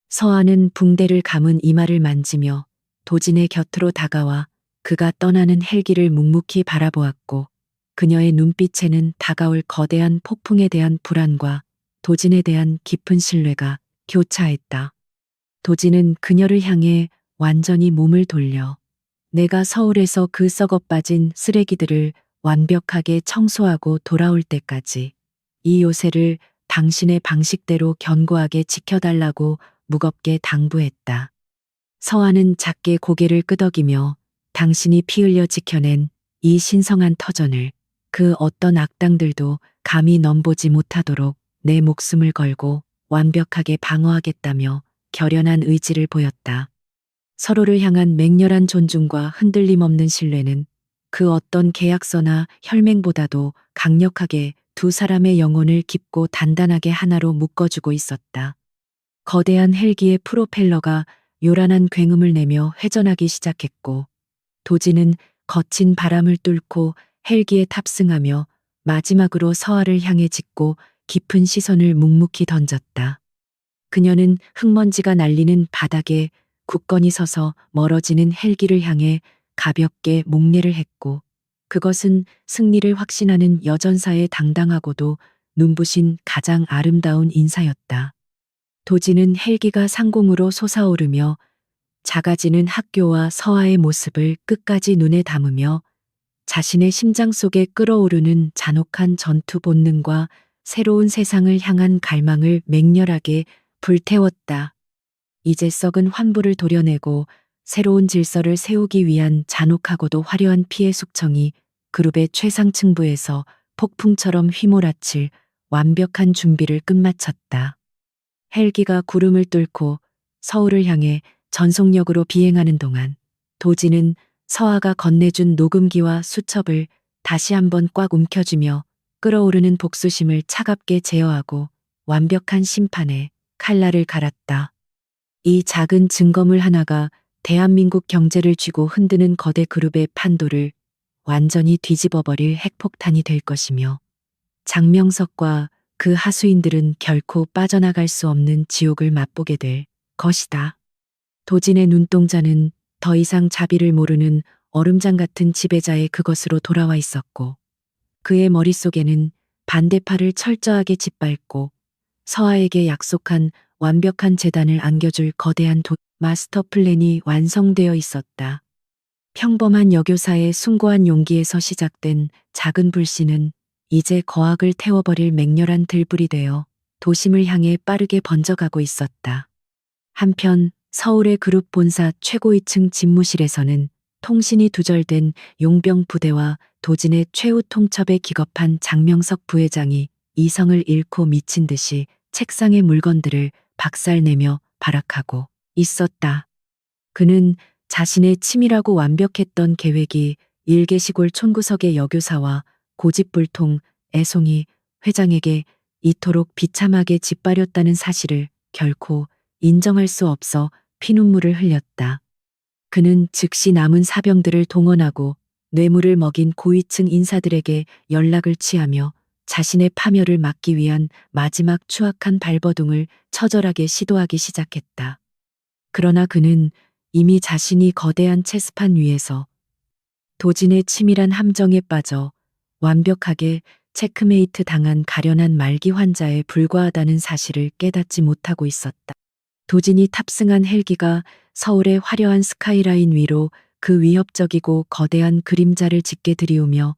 S1: 서아는 붕대를 감은 이마를 만지며 도진의 곁으로 다가와 그가 떠나는 헬기를 묵묵히 바라보았고 그녀의 눈빛에는 다가올 거대한 폭풍에 대한 불안과 도진에 대한 깊은 신뢰가 교차했다. 도진은 그녀를 향해 완전히 몸을 돌려 내가 서울에서 그 썩어 빠진 쓰레기들을 완벽하게 청소하고 돌아올 때까지 이 요새를 당신의 방식대로 견고하게 지켜달라고 무겁게 당부했다. 서아는 작게 고개를 끄덕이며 당신이 피 흘려 지켜낸 이 신성한 터전을 그 어떤 악당들도 감히 넘보지 못하도록 내 목숨을 걸고 완벽하게 방어하겠다며 결연한 의지를 보였다. 서로를 향한 맹렬한 존중과 흔들림 없는 신뢰는 그 어떤 계약서나 혈맹보다도 강력하게 두 사람의 영혼을 깊고 단단하게 하나로 묶어주고 있었다. 거대한 헬기의 프로펠러가 요란한 굉음을 내며 회전하기 시작했고 도지는 거친 바람을 뚫고 헬기에 탑승하며 마지막으로 서아를 향해 짚고 깊은 시선을 묵묵히 던졌다. 그녀는 흙먼지가 날리는 바닥에 굳건히 서서 멀어지는 헬기를 향해 가볍게 목례를 했고 그것은 승리를 확신하는 여전사의 당당하고도 눈부신 가장 아름다운 인사였다. 도지는 헬기가 상공으로 솟아오르며 작아지는 학교와 서아의 모습을 끝까지 눈에 담으며 자신의 심장 속에 끓어오르는 잔혹한 전투 본능과 새로운 세상을 향한 갈망을 맹렬하게 불태웠다. 이제 썩은 환부를 도려내고 새로운 질서를 세우기 위한 잔혹하고도 화려한 피해 숙청이 그룹의 최상층부에서 폭풍처럼 휘몰아칠 완벽한 준비를 끝마쳤다. 헬기가 구름을 뚫고 서울을 향해 전속력으로 비행하는 동안 도지는 서아가 건네준 녹음기와 수첩을 다시 한번 꽉 움켜쥐며 끓어오르는 복수심을 차갑게 제어하고 완벽한 심판에 칼날을 갈았다. 이 작은 증거물 하나가 대한민국 경제를 쥐고 흔드는 거대 그룹의 판도를 완전히 뒤집어버릴 핵폭탄이 될 것이며 장명석과 그 하수인들은 결코 빠져나갈 수 없는 지옥을 맛보게 될 것이다. 도진의 눈동자는 더 이상 자비를 모르는 얼음장 같은 지배자의 그것으로 돌아와 있었고 그의 머릿속에는 반대팔을 철저하게 짓밟고 서아에게 약속한 완벽한 재단을 안겨줄 거대한 마스터 플랜이 완성되어 있었다. 평범한 여교사의 숭고한 용기에서 시작된 작은 불씨는 이제 거악을 태워버릴 맹렬한 들불이 되어 도심을 향해 빠르게 번져가고 있었다. 한편 서울의 그룹 본사 최고 2층 집무실에서는 통신이 두절된 용병 부대와 도진의 최후 통첩에 기겁한 장명석 부회장이 이성을 잃고 미친 듯이 책상의 물건들을 박살내며 발악하고 있었다. 그는 자신의 치밀하고 완벽했던 계획이 일개시골 촌구석의 여교사와 고집불통 애송이 회장에게 이토록 비참하게 짓밟렸다는 사실을 결코 인정할 수 없어 피눈물을 흘렸다. 그는 즉시 남은 사병들을 동원하고 뇌물을 먹인 고위층 인사들에게 연락을 취하며 자신의 파멸을 막기 위한 마지막 추악한 발버둥을 처절하게 시도하기 시작했다. 그러나 그는 이미 자신이 거대한 체스판 위에서 도진의 치밀한 함정에 빠져 완벽하게 체크메이트 당한 가련한 말기 환자에 불과하다는 사실을 깨닫지 못하고 있었다. 도진이 탑승한 헬기가 서울의 화려한 스카이라인 위로 그 위협적이고 거대한 그림자를 짙게 들이우며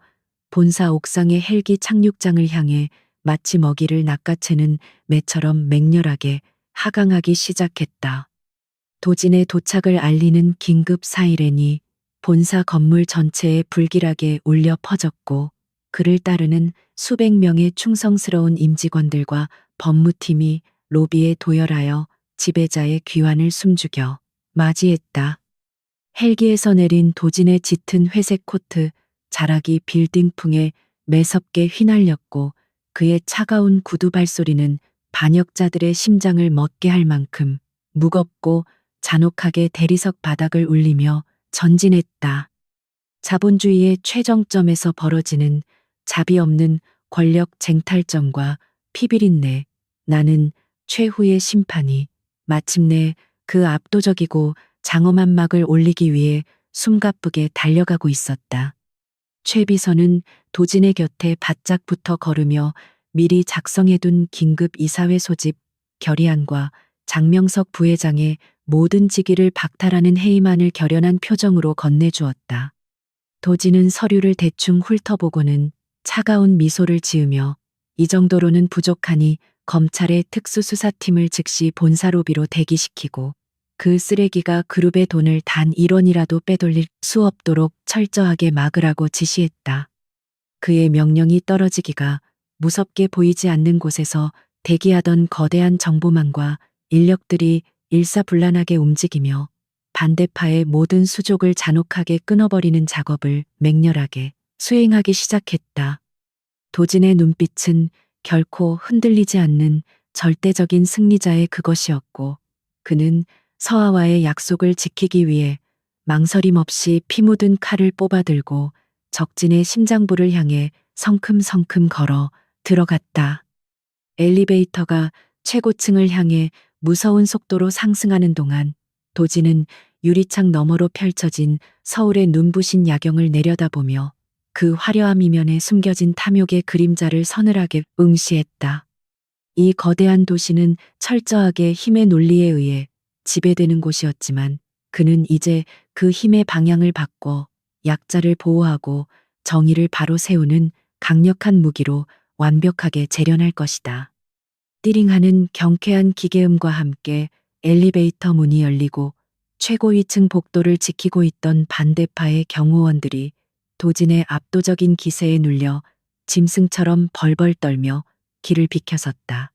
S1: 본사 옥상의 헬기 착륙장을 향해 마치 먹이를 낚아채는 매처럼 맹렬하게 하강하기 시작했다. 도진의 도착을 알리는 긴급 사이렌이 본사 건물 전체에 불길하게 울려 퍼졌고 그를 따르는 수백 명의 충성스러운 임직원들과 법무팀이 로비에 도열하여 지배자의 귀환을 숨죽여 맞이했다. 헬기에서 내린 도진의 짙은 회색 코트, 자락이 빌딩풍에 매섭게 휘날렸고 그의 차가운 구두 발소리는 반역자들의 심장을 멎게 할 만큼 무겁고 잔혹하게 대리석 바닥을 울리며 전진했다. 자본주의의 최정점에서 벌어지는 자비 없는 권력 쟁탈전과 피비린내 나는 최후의 심판이 마침내 그 압도적이고 장엄한 막을 올리기 위해 숨가쁘게 달려가고 있었다. 최비서는 도진의 곁에 바짝 붙어 걸으며 미리 작성해둔 긴급 이사회 소집 결의안과 장명석 부회장의 모든 직위를 박탈하는 회의만을 결연한 표정으로 건네주었다. 도진은 서류를 대충 훑어보고는 차가운 미소를 지으며 이 정도로는 부족하니 검찰의 특수수사팀을 즉시 본사로비로 대기시키고 그 쓰레기가 그룹의 돈을 단 1원이라도 빼돌릴 수 없도록 철저하게 막으라고 지시했다. 그의 명령이 떨어지기가 무섭게 보이지 않는 곳에서 대기하던 거대한 정보망과 인력들이 일사불란하게 움직이며 반대파의 모든 수족을 잔혹하게 끊어버리는 작업을 맹렬하게 수행하기 시작했다. 도진의 눈빛은 결코 흔들리지 않는 절대적인 승리자의 그것이었고 그는 서아와의 약속을 지키기 위해 망설임 없이 피 묻은 칼을 뽑아들고 적진의 심장부를 향해 성큼성큼 걸어 들어갔다. 엘리베이터가 최고층을 향해 무서운 속도로 상승하는 동안 도진은 유리창 너머로 펼쳐진 서울의 눈부신 야경을 내려다보며 그 화려함 이면에 숨겨진 탐욕의 그림자를 서늘하게 응시했다. 이 거대한 도시는 철저하게 힘의 논리에 의해 지배되는 곳이었지만 그는 이제 그 힘의 방향을 바꿔 약자를 보호하고 정의를 바로 세우는 강력한 무기로 완벽하게 재련할 것이다. 띠링하는 경쾌한 기계음과 함께 엘리베이터 문이 열리고 최고위층 복도를 지키고 있던 반대파의 경호원들이 도진의 압도적인 기세에 눌려 짐승처럼 벌벌 떨며 길을 비켜섰다.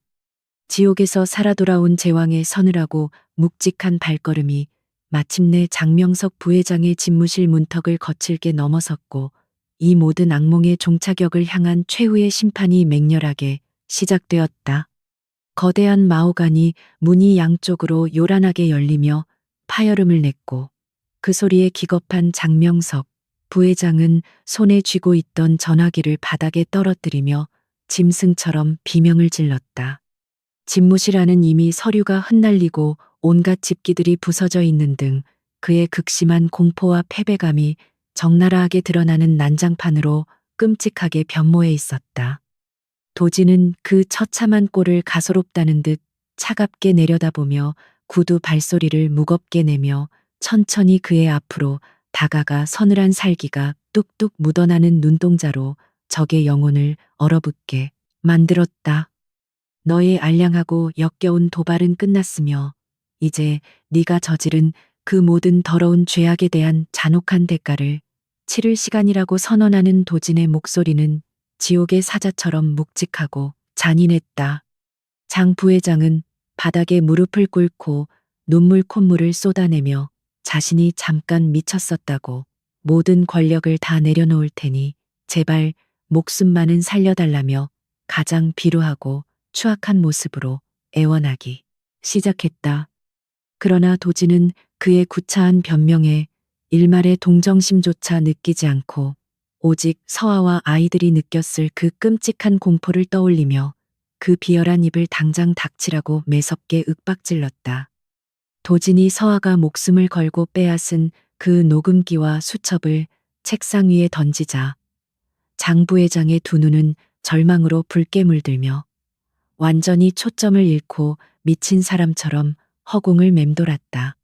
S1: 지옥에서 살아 돌아온 제왕의 서늘하고 묵직한 발걸음이 마침내 장명석 부회장의 집무실 문턱을 거칠게 넘어섰고 이 모든 악몽의 종착역을 향한 최후의 심판이 맹렬하게 시작되었다. 거대한 마호가니 문이 양쪽으로 요란하게 열리며 파열음을 냈고 그 소리에 기겁한 장명석 부회장은 손에 쥐고 있던 전화기를 바닥에 떨어뜨리며 짐승처럼 비명을 질렀다. 집무실 안은 이미 서류가 흩날리고 온갖 집기들이 부서져 있는 등 그의 극심한 공포와 패배감이 적나라하게 드러나는 난장판으로 끔찍하게 변모해 있었다. 도지는 그 처참한 꼴을 가소롭다는 듯 차갑게 내려다보며 구두 발소리를 무겁게 내며 천천히 그의 앞으로 다가가 서늘한 살기가 뚝뚝 묻어나는 눈동자로 적의 영혼을 얼어붙게 만들었다. 너의 알량하고 역겨운 도발은 끝났으며 이제 네가 저지른 그 모든 더러운 죄악에 대한 잔혹한 대가를 치를 시간이라고 선언하는 도진의 목소리는 지옥의 사자처럼 묵직하고 잔인했다. 장 부회장은 바닥에 무릎을 꿇고 눈물 콧물을 쏟아내며 자신이 잠깐 미쳤었다고 모든 권력을 다 내려놓을 테니 제발 목숨만은 살려달라며 가장 비루하고 추악한 모습으로 애원하기 시작했다. 그러나 도지는 그의 구차한 변명에 일말의 동정심조차 느끼지 않고 오직 서아와 아이들이 느꼈을 그 끔찍한 공포를 떠올리며 그 비열한 입을 당장 닥치라고 매섭게 윽박질렀다. 도진이 서아가 목숨을 걸고 빼앗은 그 녹음기와 수첩을 책상 위에 던지자 장 부회장의 두 눈은 절망으로 붉게 물들며 완전히 초점을 잃고 미친 사람처럼 허공을 맴돌았다.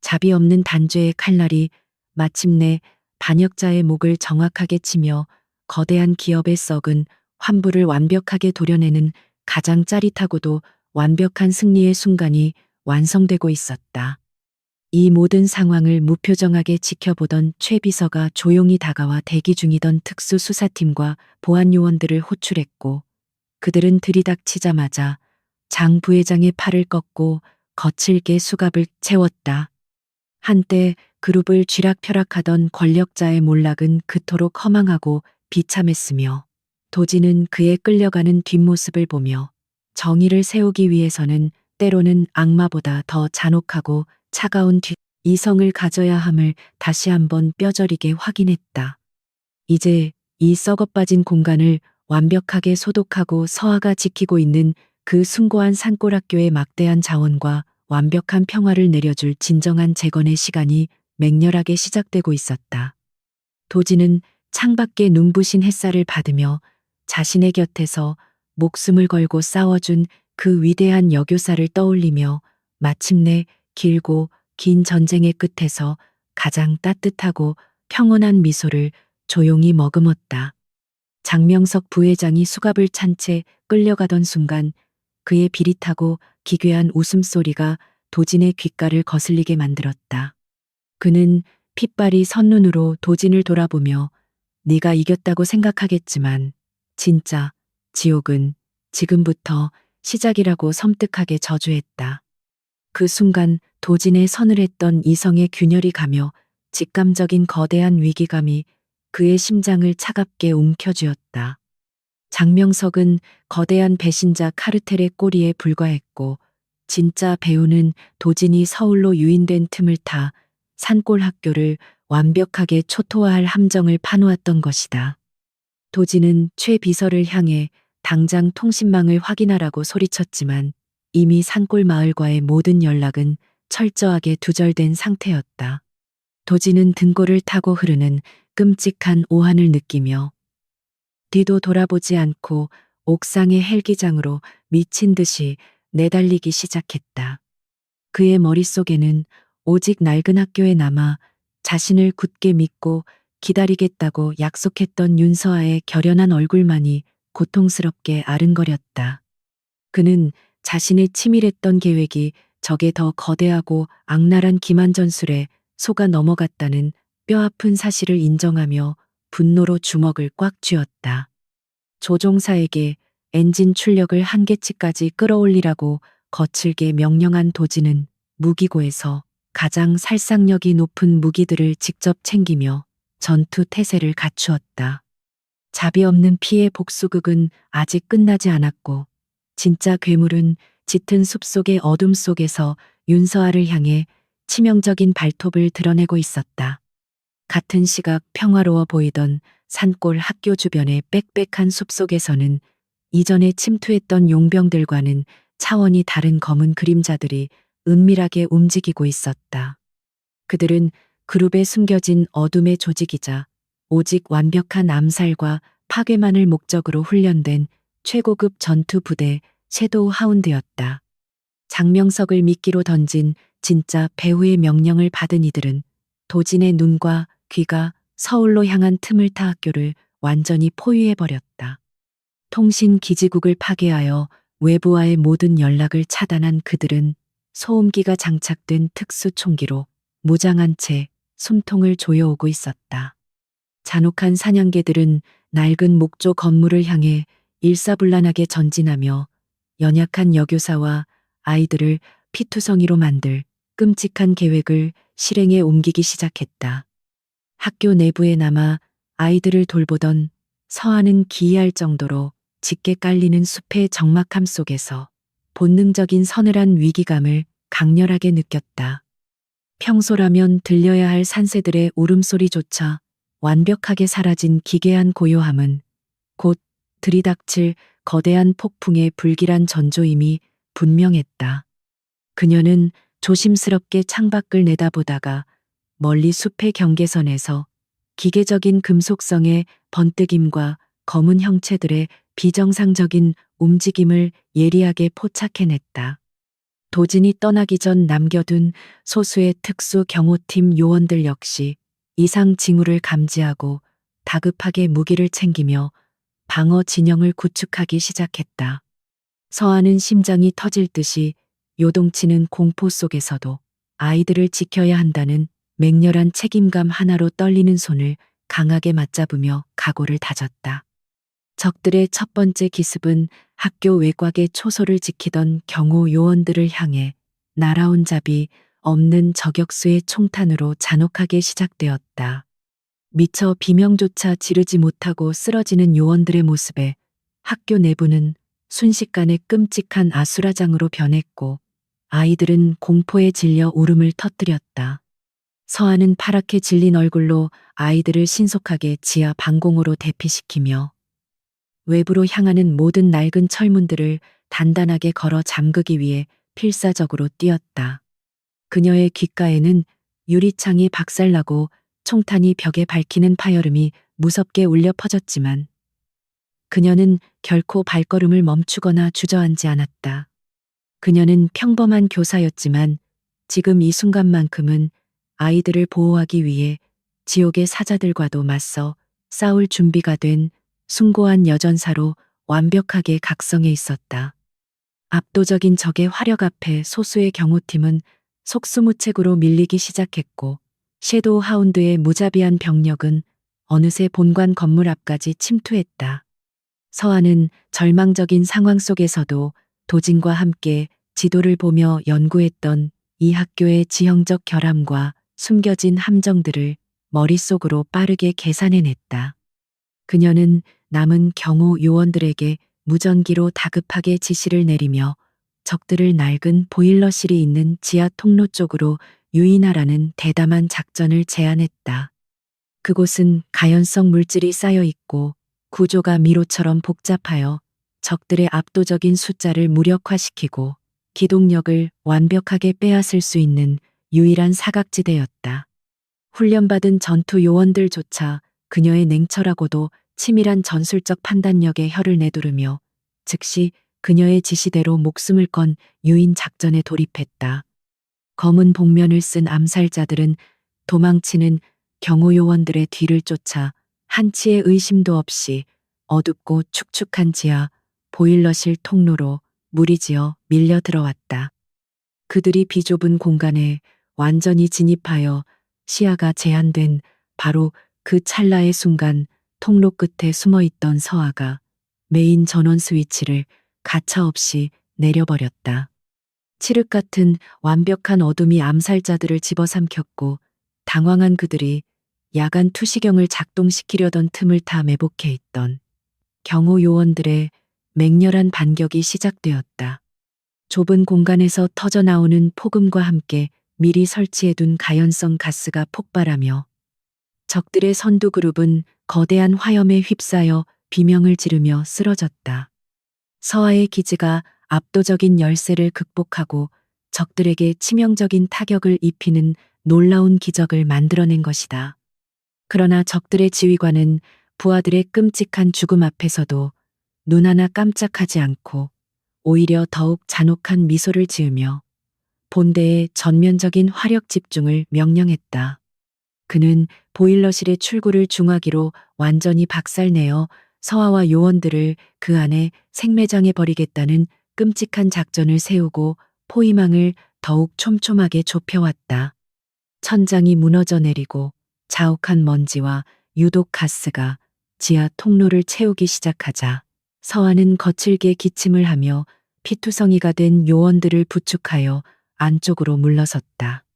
S1: 자비 없는 단죄의 칼날이 마침내 반역자의 목을 정확하게 치며 거대한 기업의 썩은 환부를 완벽하게 도려내는 가장 짜릿하고도 완벽한 승리의 순간이 완성되고 있었다. 이 모든 상황을 무표정하게 지켜보던 최 비서가 조용히 다가와 대기 중이던 특수수사팀과 보안요원들을 호출했고 그들은 들이닥치자마자 장 부회장의 팔을 꺾고 거칠게 수갑을 채웠다. 한때 그룹을 쥐락펴락하던 권력자의 몰락은 그토록 허망하고 비참했으며 도지는 그의 끌려가는 뒷모습을 보며 정의를 세우기 위해서는 때로는 악마보다 더 잔혹하고 차가운 이성을 가져야 함을 다시 한번 뼈저리게 확인했다. 이제 이 썩어빠진 공간을 완벽하게 소독하고 서아가 지키고 있는 그 숭고한 산골학교의 막대한 자원과 완벽한 평화를 내려줄 진정한 재건의 시간이 맹렬하게 시작되고 있었다. 도지는 창밖에 눈부신 햇살을 받으며 자신의 곁에서 목숨을 걸고 싸워준 그 위대한 여교사를 떠올리며 마침내 길고 긴 전쟁의 끝에서 가장 따뜻하고 평온한 미소를 조용히 머금었다. 장명석 부회장이 수갑을 찬 채 끌려가던 순간 그의 비릿하고 기괴한 웃음소리가 도진의 귓가를 거슬리게 만들었다. 그는 핏발이 선 눈으로 도진을 돌아보며 네가 이겼다고 생각하겠지만 진짜 지옥은 지금부터 시작이라고 섬뜩하게 저주했다. 그 순간 도진의 서늘했던 이성의 균열이 가며 직감적인 거대한 위기감이 그의 심장을 차갑게 움켜쥐었다. 장명석은 거대한 배신자 카르텔의 꼬리에 불과했고 진짜 배우는 도진이 서울로 유인된 틈을 타 산골 학교를 완벽하게 초토화할 함정을 파놓았던 것이다. 도진은 최 비서를 향해 당장 통신망을 확인하라고 소리쳤지만 이미 산골 마을과의 모든 연락은 철저하게 두절된 상태였다. 도진은 등골을 타고 흐르는 끔찍한 오한을 느끼며 뒤도 돌아보지 않고 옥상의 헬기장으로 미친 듯이 내달리기 시작했다. 그의 머릿속에는 오직 낡은 학교에 남아 자신을 굳게 믿고 기다리겠다고 약속했던 윤서아의 결연한 얼굴만이 고통스럽게 아른거렸다. 그는 자신의 치밀했던 계획이 적에 더 거대하고 악랄한 기만전술에 속아 넘어갔다는 뼈아픈 사실을 인정하며 분노로 주먹을 꽉 쥐었다. 조종사에게 엔진 출력을 한계치까지 끌어올리라고 거칠게 명령한 도지는 무기고에서 가장 살상력이 높은 무기들을 직접 챙기며 전투 태세를 갖추었다. 자비 없는 피해 복수극은 아직 끝나지 않았고 진짜 괴물은 짙은 숲속의 어둠 속에서 윤서아를 향해 치명적인 발톱을 드러내고 있었다. 같은 시각 평화로워 보이던 산골 학교 주변의 빽빽한 숲속에서는 이전에 침투했던 용병들과는 차원이 다른 검은 그림자들이 은밀하게 움직이고 있었다. 그들은 그룹에 숨겨진 어둠의 조직이자 오직 완벽한 암살과 파괴만을 목적으로 훈련된 최고급 전투 부대 섀도우 하운드였다. 장명석을 미끼로 던진 진짜 배후의 명령을 받은 이들은 도진의 눈과 귀가 서울로 향한 틈을 타 학교를 완전히 포위해버렸다. 통신 기지국을 파괴하여 외부와의 모든 연락을 차단한 그들은 소음기가 장착된 특수 총기로 무장한 채 숨통을 조여오고 있었다. 잔혹한 사냥개들은 낡은 목조 건물을 향해 일사불란하게 전진하며 연약한 여교사와 아이들을 피투성이로 만들 끔찍한 계획을 실행에 옮기기 시작했다. 학교 내부에 남아 아이들을 돌보던 서아는 기이할 정도로 짙게 깔리는 숲의 적막함 속에서 본능적인 서늘한 위기감을 강렬하게 느꼈다. 평소라면 들려야 할 산새들의 울음소리조차 완벽하게 사라진 기괴한 고요함은 곧 들이닥칠 거대한 폭풍의 불길한 전조임이 분명했다. 그녀는 조심스럽게 창밖을 내다보다가 멀리 숲의 경계선에서 기계적인 금속성의 번뜩임과 검은 형체들의 비정상적인 움직임을 예리하게 포착해냈다. 도진이 떠나기 전 남겨둔 소수의 특수 경호팀 요원들 역시 이상 징후를 감지하고 다급하게 무기를 챙기며 방어 진영을 구축하기 시작했다. 서아는 심장이 터질 듯이 요동치는 공포 속에서도 아이들을 지켜야 한다는 맹렬한 책임감 하나로 떨리는 손을 강하게 맞잡으며 각오를 다졌다. 적들의 첫 번째 기습은 학교 외곽의 초소를 지키던 경호 요원들을 향해 날아온 잡이 없는 저격수의 총탄으로 잔혹하게 시작되었다. 미처 비명조차 지르지 못하고 쓰러지는 요원들의 모습에 학교 내부는 순식간에 끔찍한 아수라장으로 변했고 아이들은 공포에 질려 울음을 터뜨렸다. 서아는 파랗게 질린 얼굴로 아이들을 신속하게 지하 방공호로 대피시키며 외부로 향하는 모든 낡은 철문들을 단단하게 걸어 잠그기 위해 필사적으로 뛰었다. 그녀의 귓가에는 유리창이 박살나고 총탄이 벽에 밝히는 파열음이 무섭게 울려 퍼졌지만 그녀는 결코 발걸음을 멈추거나 주저앉지 않았다. 그녀는 평범한 교사였지만 지금 이 순간만큼은 아이들을 보호하기 위해 지옥의 사자들과도 맞서 싸울 준비가 된 숭고한 여전사로 완벽하게 각성해 있었다. 압도적인 적의 화력 앞에 소수의 경호팀은 속수무책으로 밀리기 시작했고 섀도우 하운드의 무자비한 병력은 어느새 본관 건물 앞까지 침투했다. 서아는 절망적인 상황 속에서도 도진과 함께 지도를 보며 연구했던 이 학교의 지형적 결함과 숨겨진 함정들을 머릿속으로 빠르게 계산해냈다. 그녀는 남은 경호 요원들에게 무전기로 다급하게 지시를 내리며 적들을 낡은 보일러실이 있는 지하 통로 쪽으로 유인하라는 대담한 작전을 제안했다. 그곳은 가연성 물질이 쌓여 있고 구조가 미로처럼 복잡하여 적들의 압도적인 숫자를 무력화시키고 기동력을 완벽하게 빼앗을 수 있는 유일한 사각지대였다. 훈련받은 전투 요원들조차 그녀의 냉철하고도 치밀한 전술적 판단력에 혀를 내두르며 즉시 그녀의 지시대로 목숨을 건 유인 작전에 돌입했다. 검은 복면을 쓴 암살자들은 도망치는 경호 요원들의 뒤를 쫓아 한치의 의심도 없이 어둡고 축축한 지하 보일러실 통로로 무리지어 밀려 들어왔다. 그들이 비좁은 공간에 완전히 진입하여 시야가 제한된 바로 그 찰나의 순간 통로 끝에 숨어 있던 서아가 메인 전원 스위치를 가차없이 내려버렸다. 칠흑 같은 완벽한 어둠이 암살자들을 집어삼켰고 당황한 그들이 야간 투시경을 작동시키려던 틈을 타 매복해 있던 경호 요원들의 맹렬한 반격이 시작되었다. 좁은 공간에서 터져 나오는 폭음과 함께 미리 설치해둔 가연성 가스가 폭발하며 적들의 선두 그룹은 거대한 화염에 휩싸여 비명을 지르며 쓰러졌다. 서아의 기지가 압도적인 열세를 극복하고 적들에게 치명적인 타격을 입히는 놀라운 기적을 만들어낸 것이다. 그러나 적들의 지휘관은 부하들의 끔찍한 죽음 앞에서도 눈 하나 깜짝하지 않고 오히려 더욱 잔혹한 미소를 지으며 본대의 전면적인 화력 집중을 명령했다. 그는 보일러실의 출구를 중화기로 완전히 박살내어 서아와 요원들을 그 안에 생매장해 버리겠다는 끔찍한 작전을 세우고 포위망을 더욱 촘촘하게 좁혀왔다. 천장이 무너져 내리고 자욱한 먼지와 유독 가스가 지하 통로를 채우기 시작하자 서아는 거칠게 기침을 하며 피투성이가 된 요원들을 부축하여 안쪽으로 물러섰다.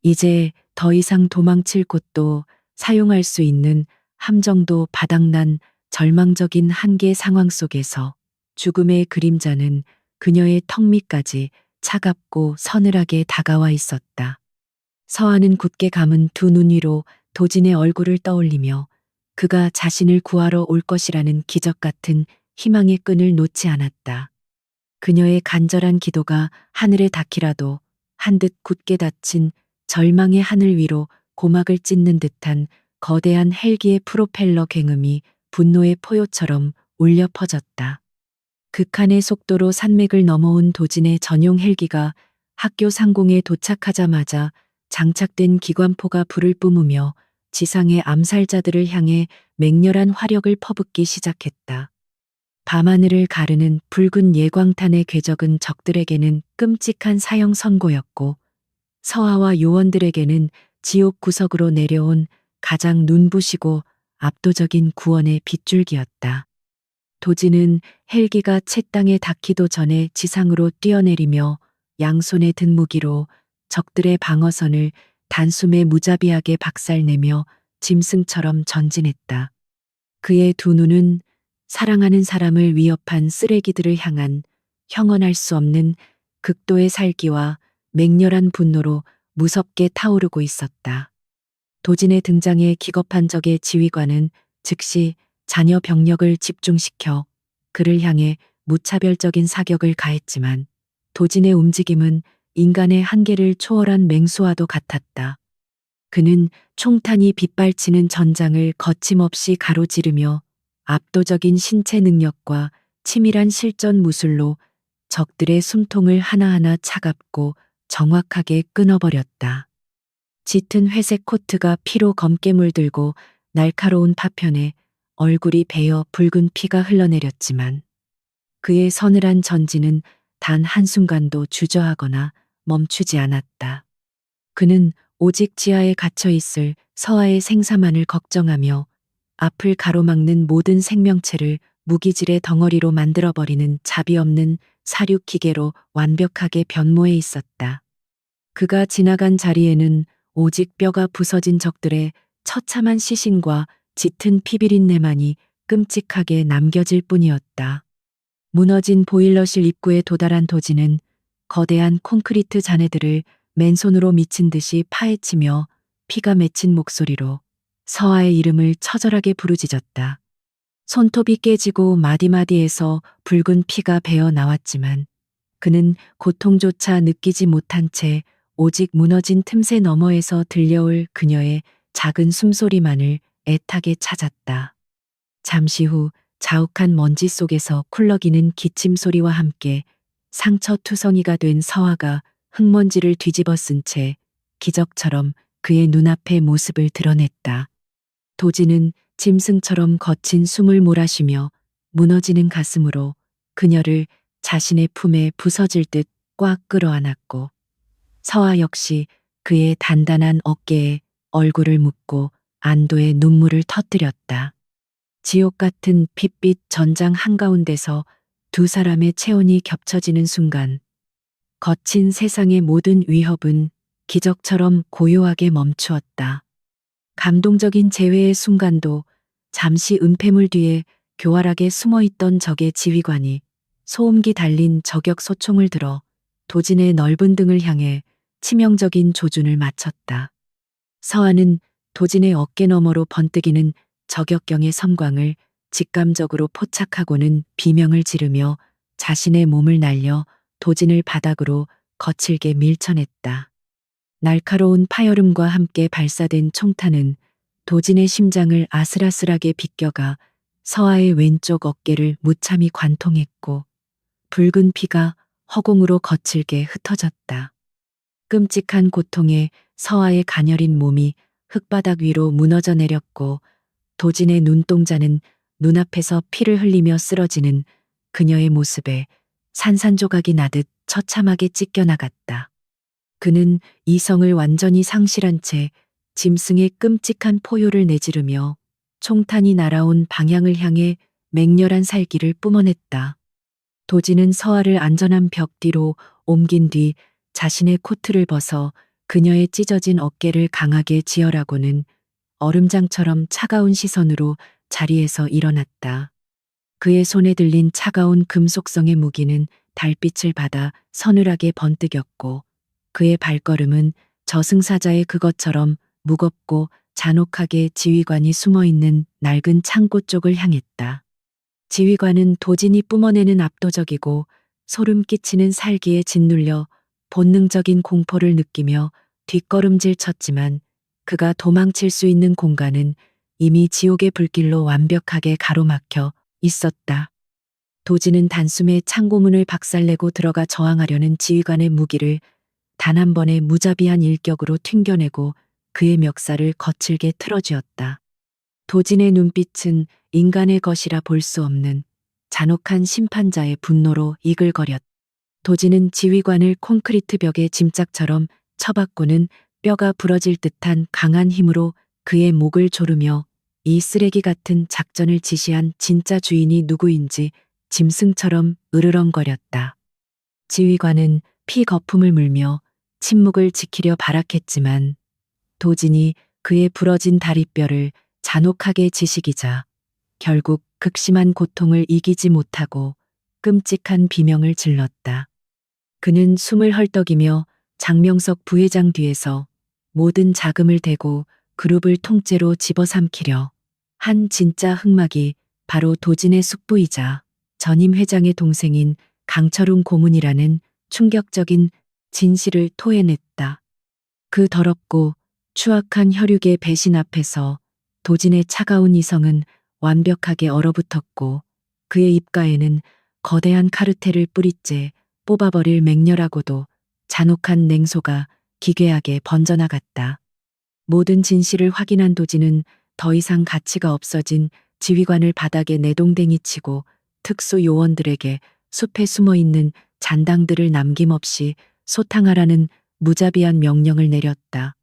S1: 이제 더 이상 도망칠 곳도 사용할 수 있는 함정도 바닥난 절망적인 한계 상황 속에서 죽음의 그림자는 그녀의 턱 밑까지 차갑고 서늘하게 다가와 있었다. 서아는 굳게 감은 두 눈 위로 도진의 얼굴을 떠올리며 그가 자신을 구하러 올 것이라는 기적 같은 희망의 끈을 놓지 않았다. 그녀의 간절한 기도가 하늘에 닿기라도 한 듯 굳게 닫힌 절망의 하늘 위로 고막을 찢는 듯한 거대한 헬기의 프로펠러 굉음이 분노의 포효처럼 울려 퍼졌다. 극한의 속도로 산맥을 넘어온 도진의 전용 헬기가 학교 상공에 도착하자마자 장착된 기관포가 불을 뿜으며 지상의 암살자들을 향해 맹렬한 화력을 퍼붓기 시작했다. 밤하늘을 가르는 붉은 예광탄의 궤적은 적들에게는 끔찍한 사형 선고였고 서아와 요원들에게는 지옥 구석으로 내려온 가장 눈부시고 압도적인 구원의 빗줄기였다. 도진은 헬기가 채 땅에 닿기도 전에 지상으로 뛰어내리며 양손에 든 무기로 적들의 방어선을 단숨에 무자비하게 박살내며 짐승처럼 전진했다. 그의 두 눈은 사랑하는 사람을 위협한 쓰레기들을 향한 형언할 수 없는 극도의 살기와 맹렬한 분노로 무섭게 타오르고 있었다. 도진의 등장에 기겁한 적의 지휘관은 즉시 잔여 병력을 집중시켜 그를 향해 무차별적인 사격을 가했지만 도진의 움직임은 인간의 한계를 초월한 맹수와도 같았다. 그는 총탄이 빗발치는 전장을 거침없이 가로지르며 압도적인 신체 능력과 치밀한 실전 무술로 적들의 숨통을 하나하나 차갑고 정확하게 끊어버렸다. 짙은 회색 코트가 피로 검게 물들고 날카로운 파편에 얼굴이 베어 붉은 피가 흘러내렸지만 그의 서늘한 전진은 단 한순간도 주저하거나 멈추지 않았다. 그는 오직 지하에 갇혀 있을 서아의 생사만을 걱정하며 앞을 가로막는 모든 생명체를 무기질의 덩어리로 만들어버리는 자비 없는 사륙 기계로 완벽하게 변모해 있었다. 그가 지나간 자리에는 오직 뼈가 부서진 적들의 처참한 시신과 짙은 피비린내만이 끔찍하게 남겨질 뿐이었다. 무너진 보일러실 입구에 도달한 도진은 거대한 콘크리트 잔해들을 맨손으로 미친 듯이 파헤치며 피가 맺힌 목소리로 서아의 이름을 처절하게 부르짖었다. 손톱이 깨지고 마디마디에서 붉은 피가 배어 나왔지만 그는 고통조차 느끼지 못한 채 오직 무너진 틈새 너머에서 들려올 그녀의 작은 숨소리만을 애타게 찾았다. 잠시 후 자욱한 먼지 속에서 쿨럭이는 기침 소리와 함께 상처투성이가 된 서화가 흙먼지를 뒤집어 쓴 채 기적처럼 그의 눈앞에 모습을 드러냈다. 도지는 짐승처럼 거친 숨을 몰아쉬며 무너지는 가슴으로 그녀를 자신의 품에 부서질 듯 꽉 끌어안았고, 서화 역시 그의 단단한 어깨에 얼굴을 묻고 안도의 눈물을 터뜨렸다. 지옥 같은 핏빛 전장 한가운데서 두 사람의 체온이 겹쳐지는 순간, 거친 세상의 모든 위협은 기적처럼 고요하게 멈추었다. 감동적인 재회의 순간도 잠시 은폐물 뒤에 교활하게 숨어있던 적의 지휘관이 소음기 달린 저격 소총을 들어 도진의 넓은 등을 향해 치명적인 조준을 마쳤다. 서한은 도진의 어깨 너머로 번뜩이는 저격경의 섬광을 직감적으로 포착하고는 비명을 지르며 자신의 몸을 날려 도진을 바닥으로 거칠게 밀쳐냈다. 날카로운 파열음과 함께 발사된 총탄은 도진의 심장을 아슬아슬하게 비껴가 서아의 왼쪽 어깨를 무참히 관통했고, 붉은 피가 허공으로 거칠게 흩어졌다. 끔찍한 고통에 서아의 가녀린 몸이 흙바닥 위로 무너져 내렸고, 도진의 눈동자는 눈앞에서 피를 흘리며 쓰러지는 그녀의 모습에 산산조각이 나듯 처참하게 찢겨나갔다. 그는 이성을 완전히 상실한 채 짐승의 끔찍한 포효를 내지르며 총탄이 날아온 방향을 향해 맹렬한 살기를 뿜어냈다. 도지는 서아를 안전한 벽 뒤로 옮긴 뒤 자신의 코트를 벗어 그녀의 찢어진 어깨를 강하게 지혈하고는 얼음장처럼 차가운 시선으로 자리에서 일어났다. 그의 손에 들린 차가운 금속성의 무기는 달빛을 받아 서늘하게 번뜩였고, 그의 발걸음은 저승사자의 그것처럼 무겁고 잔혹하게 지휘관이 숨어있는 낡은 창고 쪽을 향했다. 지휘관은 도진이 뿜어내는 압도적이고 소름 끼치는 살기에 짓눌려 본능적인 공포를 느끼며 뒷걸음질 쳤지만, 그가 도망칠 수 있는 공간은 이미 지옥의 불길로 완벽하게 가로막혀 있었다. 도진은 단숨에 창고문을 박살내고 들어가 저항하려는 지휘관의 무기를 단 한 번의 무자비한 일격으로 튕겨내고 그의 멱살을 거칠게 틀어쥐었다. 도진의 눈빛은 인간의 것이라 볼 수 없는 잔혹한 심판자의 분노로 이글거렸다. 도진은 지휘관을 콘크리트 벽에 짐짝처럼 쳐박고는 뼈가 부러질 듯한 강한 힘으로 그의 목을 조르며 이 쓰레기 같은 작전을 지시한 진짜 주인이 누구인지 짐승처럼 으르렁거렸다. 지휘관은 피 거품을 물며 침묵을 지키려 발악했지만, 도진이 그의 부러진 다리뼈를 잔혹하게 지시기자 결국 극심한 고통을 이기지 못하고 끔찍한 비명을 질렀다. 그는 숨을 헐떡이며 장명석 부회장 뒤에서 모든 자금을 대고 그룹을 통째로 집어삼키려 한 진짜 흑막이 바로 도진의 숙부이자 전임 회장의 동생인 강철웅 고문이라는 충격적인 진실을 토해냈다. 그 더럽고 추악한 혈육의 배신 앞에서 도진의 차가운 이성은 완벽하게 얼어붙었고, 그의 입가에는 거대한 카르텔을 뿌리째 뽑아버릴 맹렬하고도 잔혹한 냉소가 기괴하게 번져나갔다. 모든 진실을 확인한 도진은 더 이상 가치가 없어진 지휘관을 바닥에 내동댕이 치고 특수 요원들에게 숲에 숨어있는 잔당들을 남김없이 소탕하라는 무자비한 명령을 내렸다.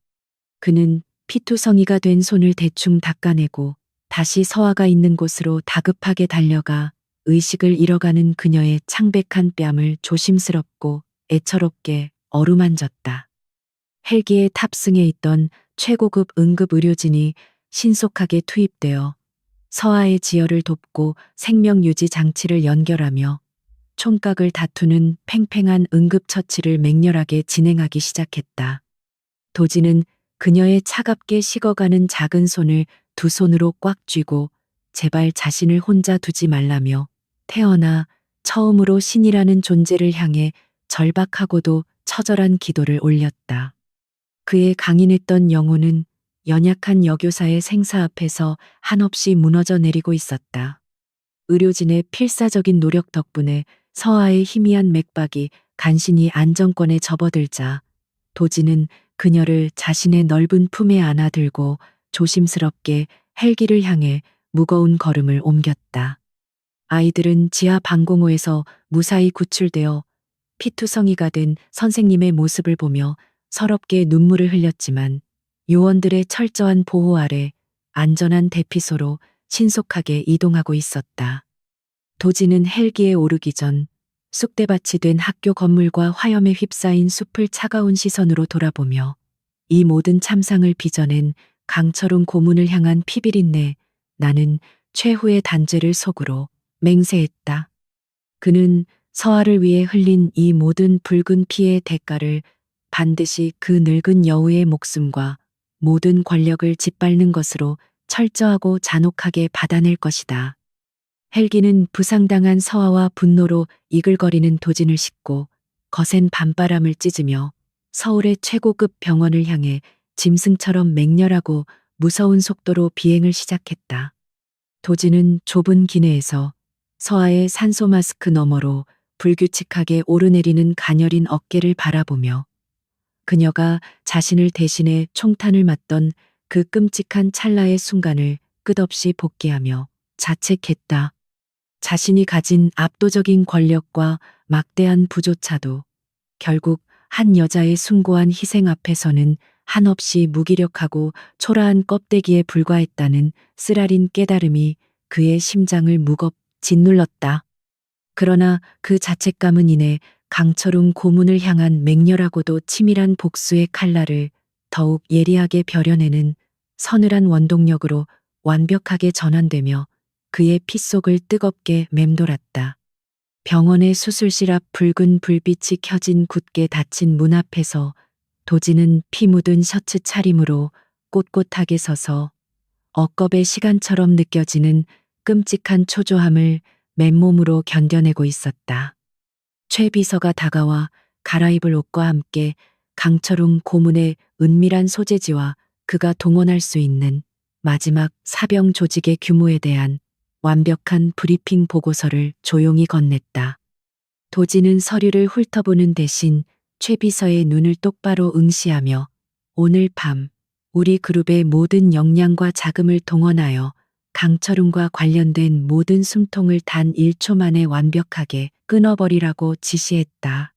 S1: 그는 피투성이가 된 손을 대충 닦아내고 다시 서아가 있는 곳으로 다급하게 달려가 의식을 잃어가는 그녀의 창백한 뺨을 조심스럽고 애처롭게 어루만졌다. 헬기에 탑승해 있던 최고급 응급의료진이 신속하게 투입되어 서아의 지혈을 돕고 생명유지 장치를 연결하며 총각을 다투는 팽팽한 응급처치를 맹렬하게 진행하기 시작했다. 도진은 그녀의 차갑게 식어가는 작은 손을 두 손으로 꽉 쥐고 제발 자신을 혼자 두지 말라며 태어나 처음으로 신이라는 존재를 향해 절박하고도 처절한 기도를 올렸다. 그의 강인했던 영혼은 연약한 여교사의 생사 앞에서 한없이 무너져 내리고 있었다. 의료진의 필사적인 노력 덕분에 서아의 희미한 맥박이 간신히 안정권에 접어들자 도지는 그녀를 자신의 넓은 품에 안아들고 조심스럽게 헬기를 향해 무거운 걸음을 옮겼다. 아이들은 지하 방공호에서 무사히 구출되어 피투성이가 된 선생님의 모습을 보며 서럽게 눈물을 흘렸지만 요원들의 철저한 보호 아래 안전한 대피소로 신속하게 이동하고 있었다. 도지는 헬기에 오르기 전 쑥대밭이 된 학교 건물과 화염에 휩싸인 숲을 차가운 시선으로 돌아보며 이 모든 참상을 빚어낸 강철웅 고문을 향한 피비린내, 나는 최후의 단죄를 속으로 맹세했다. 그는 서아를 위해 흘린 이 모든 붉은 피의 대가를 반드시 그 늙은 여우의 목숨과 모든 권력을 짓밟는 것으로 철저하고 잔혹하게 받아낼 것이다. 헬기는 부상당한 서아와 분노로 이글거리는 도진을 싣고 거센 밤바람을 찢으며 서울의 최고급 병원을 향해 짐승처럼 맹렬하고 무서운 속도로 비행을 시작했다. 도진은 좁은 기내에서 서아의 산소 마스크 너머로 불규칙하게 오르내리는 가녀린 어깨를 바라보며 그녀가 자신을 대신해 총탄을 맞던 그 끔찍한 찰나의 순간을 끝없이 복귀하며 자책했다. 자신이 가진 압도적인 권력과 막대한 부조차도 결국 한 여자의 숭고한 희생 앞에서는 한없이 무기력하고 초라한 껍데기에 불과했다는 쓰라린 깨달음이 그의 심장을 무겁 짓눌렀다. 그러나 그 자책감은 이내 강철웅 고문을 향한 맹렬하고도 치밀한 복수의 칼날을 더욱 예리하게 벼려내는 서늘한 원동력으로 완벽하게 전환되며 그의 핏속을 뜨겁게 맴돌았다. 병원의 수술실 앞 붉은 불빛이 켜진 굳게 닫힌 문 앞에서 도지는 피 묻은 셔츠 차림으로 꼿꼿하게 서서 억겁의 시간처럼 느껴지는 끔찍한 초조함을 맨몸으로 견뎌내고 있었다. 최 비서가 다가와 갈아입을 옷과 함께 강철웅 고문의 은밀한 소재지와 그가 동원할 수 있는 마지막 사병 조직의 규모에 대한 완벽한 브리핑 보고서를 조용히 건넸다. 도지는 서류를 훑어보는 대신 최 비서의 눈을 똑바로 응시하며 오늘 밤 우리 그룹의 모든 역량과 자금을 동원하여 강철웅과 관련된 모든 숨통을 단 1초 만에 완벽하게 끊어버리라고 지시했다.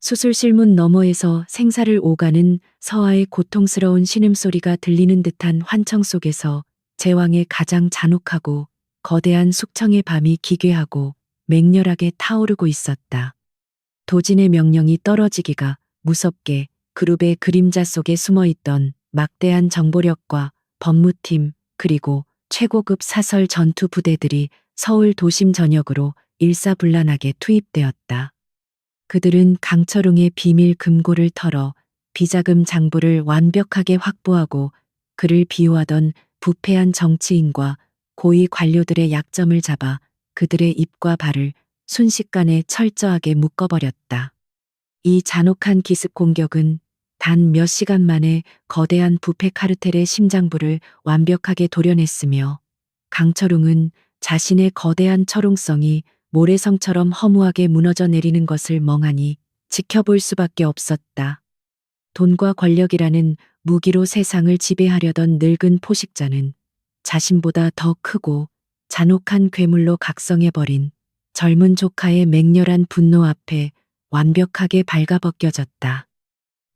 S1: 수술실 문 너머에서 생사를 오가는 서아의 고통스러운 신음소리가 들리는 듯한 환청 속에서 제왕의 가장 잔혹하고 거대한 숙청의 밤이 기괴하고 맹렬하게 타오르고 있었다. 도진의 명령이 떨어지기가 무섭게 그룹의 그림자 속에 숨어있던 막대한 정보력과 법무팀 그리고 최고급 사설 전투 부대들이 서울 도심 전역으로 일사불란하게 투입되었다. 그들은 강철웅의 비밀 금고를 털어 비자금 장부를 완벽하게 확보하고 그를 비호하던 부패한 정치인과 고위 관료들의 약점을 잡아 그들의 입과 발을 순식간에 철저하게 묶어버렸다. 이 잔혹한 기습 공격은 단 몇 시간 만에 거대한 부패 카르텔의 심장부를 완벽하게 도려냈으며 강철웅은 자신의 거대한 철옹성이 모래성처럼 허무하게 무너져 내리는 것을 멍하니 지켜볼 수밖에 없었다. 돈과 권력이라는 무기로 세상을 지배하려던 늙은 포식자는 자신보다 더 크고 잔혹한 괴물로 각성해버린 젊은 조카의 맹렬한 분노 앞에 완벽하게 발가벗겨졌다.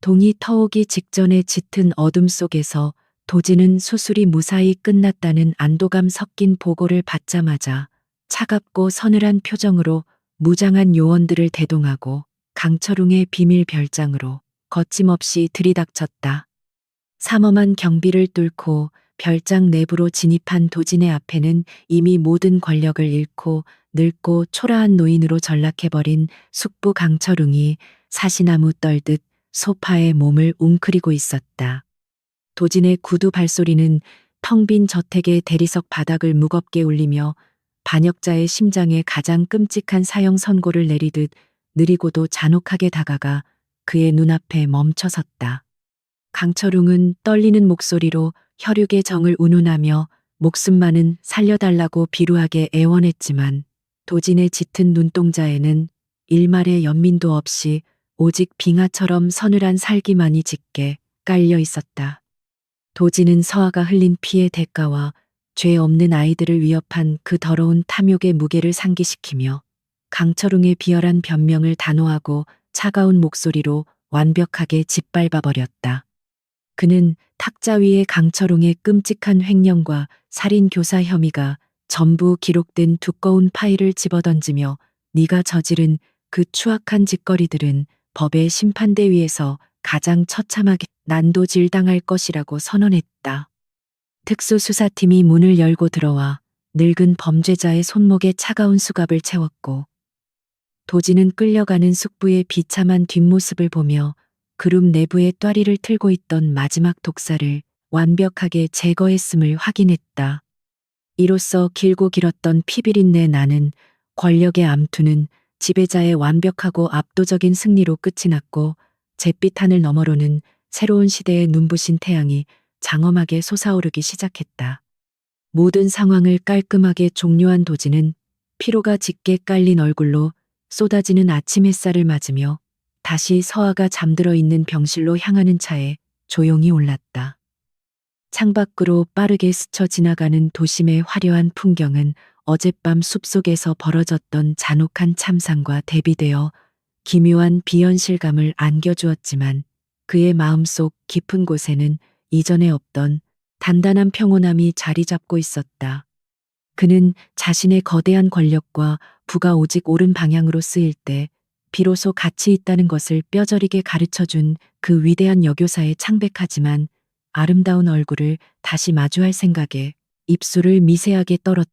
S1: 동이 터오기 직전에 짙은 어둠 속에서 도지는 수술이 무사히 끝났다는 안도감 섞인 보고를 받자마자 차갑고 서늘한 표정으로 무장한 요원들을 대동하고 강철웅의 비밀 별장으로 거침없이 들이닥쳤다. 삼엄한 경비를 뚫고 별장 내부로 진입한 도진의 앞에는 이미 모든 권력을 잃고 늙고 초라한 노인으로 전락해버린 숙부 강철웅이 사시나무 떨듯 소파에 몸을 웅크리고 있었다. 도진의 구두 발소리는 텅 빈 저택의 대리석 바닥을 무겁게 울리며 반역자의 심장에 가장 끔찍한 사형 선고를 내리듯 느리고도 잔혹하게 다가가 그의 눈앞에 멈춰섰다. 강철웅은 떨리는 목소리로 혈육의 정을 운운하며 목숨만은 살려달라고 비루하게 애원했지만 도진의 짙은 눈동자에는 일말의 연민도 없이 오직 빙하처럼 서늘한 살기만이 짙게 깔려 있었다. 도진은 서아가 흘린 피의 대가와 죄 없는 아이들을 위협한 그 더러운 탐욕의 무게를 상기시키며 강철웅의 비열한 변명을 단호하고 차가운 목소리로 완벽하게 짓밟아 버렸다. 그는 탁자 위에 강철웅의 끔찍한 횡령과 살인 교사 혐의가 전부 기록된 두꺼운 파일을 집어던지며 네가 저지른 그 추악한 짓거리들은 법의 심판대 위에서 가장 처참하게 난도질당할 것이라고 선언했다. 특수수사팀이 문을 열고 들어와 늙은 범죄자의 손목에 차가운 수갑을 채웠고 도진은 끌려가는 숙부의 비참한 뒷모습을 보며 그룹 내부의 또리를 틀고 있던 마지막 독사를 완벽하게 제거했음을 확인했다. 이로써 길고 길었던 피비린내 나는 권력의 암투는 지배자의 완벽하고 압도적인 승리로 끝이 났고 잿빛 하늘 너머로는 새로운 시대의 눈부신 태양이 장엄하게 솟아오르기 시작했다. 모든 상황을 깔끔하게 종료한 도진은 피로가 짙게 깔린 얼굴로 쏟아지는 아침 햇살을 맞으며 다시 서아가 잠들어 있는 병실로 향하는 차에 조용히 올랐다. 창밖으로 빠르게 스쳐 지나가는 도심의 화려한 풍경은 어젯밤 숲속에서 벌어졌던 잔혹한 참상과 대비되어 기묘한 비현실감을 안겨주었지만 그의 마음속 깊은 곳에는 이전에 없던 단단한 평온함이 자리 잡고 있었다. 그는 자신의 거대한 권력과 부가 오직 옳은 방향으로 쓰일 때 비로소 가치 있다는 것을 뼈저리게 가르쳐준 그 위대한 여교사의 창백하지만 아름다운 얼굴을 다시 마주할 생각에 입술을 미세하게 떨었다.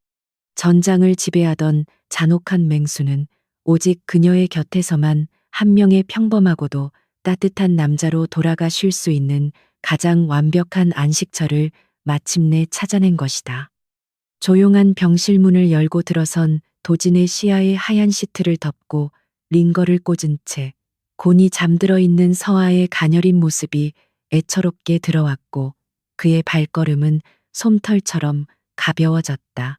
S1: 전장을 지배하던 잔혹한 맹수는 오직 그녀의 곁에서만 한 명의 평범하고도 따뜻한 남자로 돌아가 쉴 수 있는 가장 완벽한 안식처를 마침내 찾아낸 것이다. 조용한 병실 문을 열고 들어선 도진의 시야에 하얀 시트를 덮고 링거를 꽂은 채 곤히 잠들어 있는 서아의 가녀린 모습이 애처롭게 들어왔고 그의 발걸음은 솜털처럼 가벼워졌다.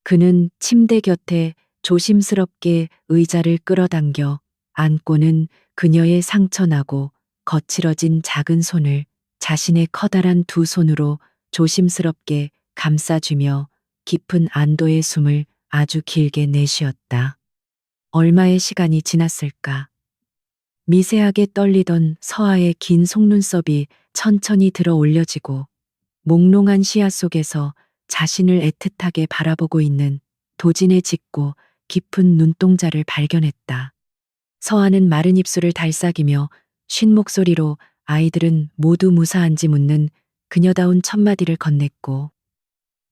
S1: 그는 침대 곁에 조심스럽게 의자를 끌어당겨 안고는 그녀의 상처나고 거칠어진 작은 손을 자신의 커다란 두 손으로 조심스럽게 감싸주며 깊은 안도의 숨을 아주 길게 내쉬었다. 얼마의 시간이 지났을까? 미세하게 떨리던 서아의 긴 속눈썹이 천천히 들어 올려지고 몽롱한 시야 속에서 자신을 애틋하게 바라보고 있는 도진의 짙고 깊은 눈동자를 발견했다. 서아는 마른 입술을 달싹이며 쉰 목소리로 아이들은 모두 무사한지 묻는 그녀다운 첫마디를 건넸고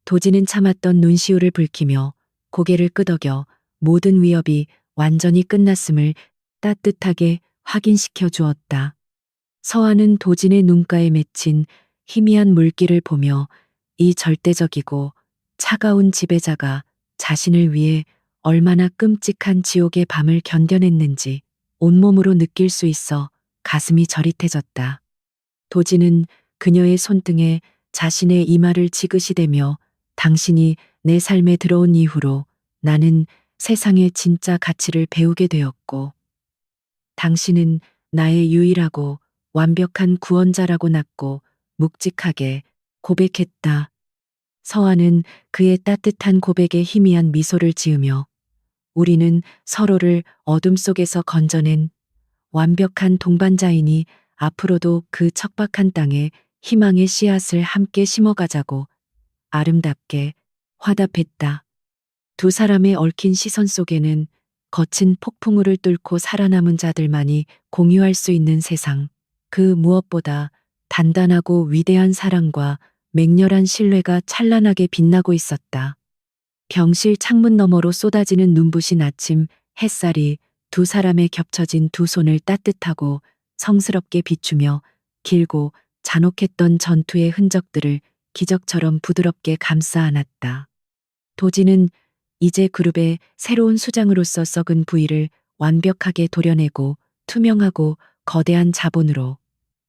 S1: 도진은 참았던 눈시울을 붉히며 고개를 끄덕여 모든 위협이 완전히 끝났음을 따뜻하게 확인시켜 주었다. 서아는 도진의 눈가에 맺힌 희미한 물기를 보며 이 절대적이고 차가운 지배자가 자신을 위해 얼마나 끔찍한 지옥의 밤을 견뎌냈는지 온몸으로 느낄 수 있어 가슴이 저릿해졌다. 도진은 그녀의 손등에 자신의 이마를 지그시 대며 당신이 내 삶에 들어온 이후로 나는 세상의 진짜 가치를 배우게 되었고 당신은 나의 유일하고 완벽한 구원자라고 낳고 묵직하게 고백했다. 서아는 그의 따뜻한 고백에 희미한 미소를 지으며 우리는 서로를 어둠 속에서 건져낸 완벽한 동반자이니 앞으로도 그 척박한 땅에 희망의 씨앗을 함께 심어가자고 아름답게 화답했다. 두 사람의 얽힌 시선 속에는 거친 폭풍우를 뚫고 살아남은 자들만이 공유할 수 있는 세상, 그 무엇보다 단단하고 위대한 사랑과 맹렬한 신뢰가 찬란하게 빛나고 있었다. 병실 창문 너머로 쏟아지는 눈부신 아침 햇살이 두 사람의 겹쳐진 두 손을 따뜻하고 성스럽게 비추며 길고 잔혹했던 전투의 흔적들을 기적처럼 부드럽게 감싸 안았다. 도진은 이제 그룹의 새로운 수장으로서 썩은 부위를 완벽하게 도려내고 투명하고 거대한 자본으로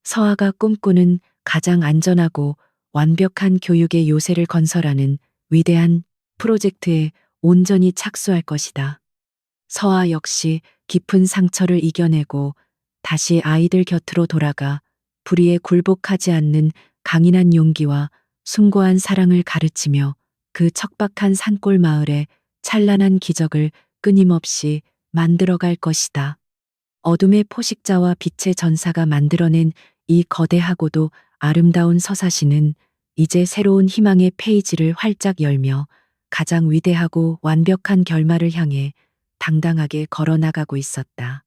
S1: 서아가 꿈꾸는 가장 안전하고 완벽한 교육의 요새를 건설하는 위대한 프로젝트에 온전히 착수할 것이다. 서아 역시 깊은 상처를 이겨내고 다시 아이들 곁으로 돌아가 불의에 굴복하지 않는 강인한 용기와 숭고한 사랑을 가르치며 그 척박한 산골 마을에 찬란한 기적을 끊임없이 만들어갈 것이다. 어둠의 포식자와 빛의 전사가 만들어낸 이 거대하고도 아름다운 서사시는 이제 새로운 희망의 페이지를 활짝 열며 가장 위대하고 완벽한 결말을 향해 당당하게 걸어나가고 있었다.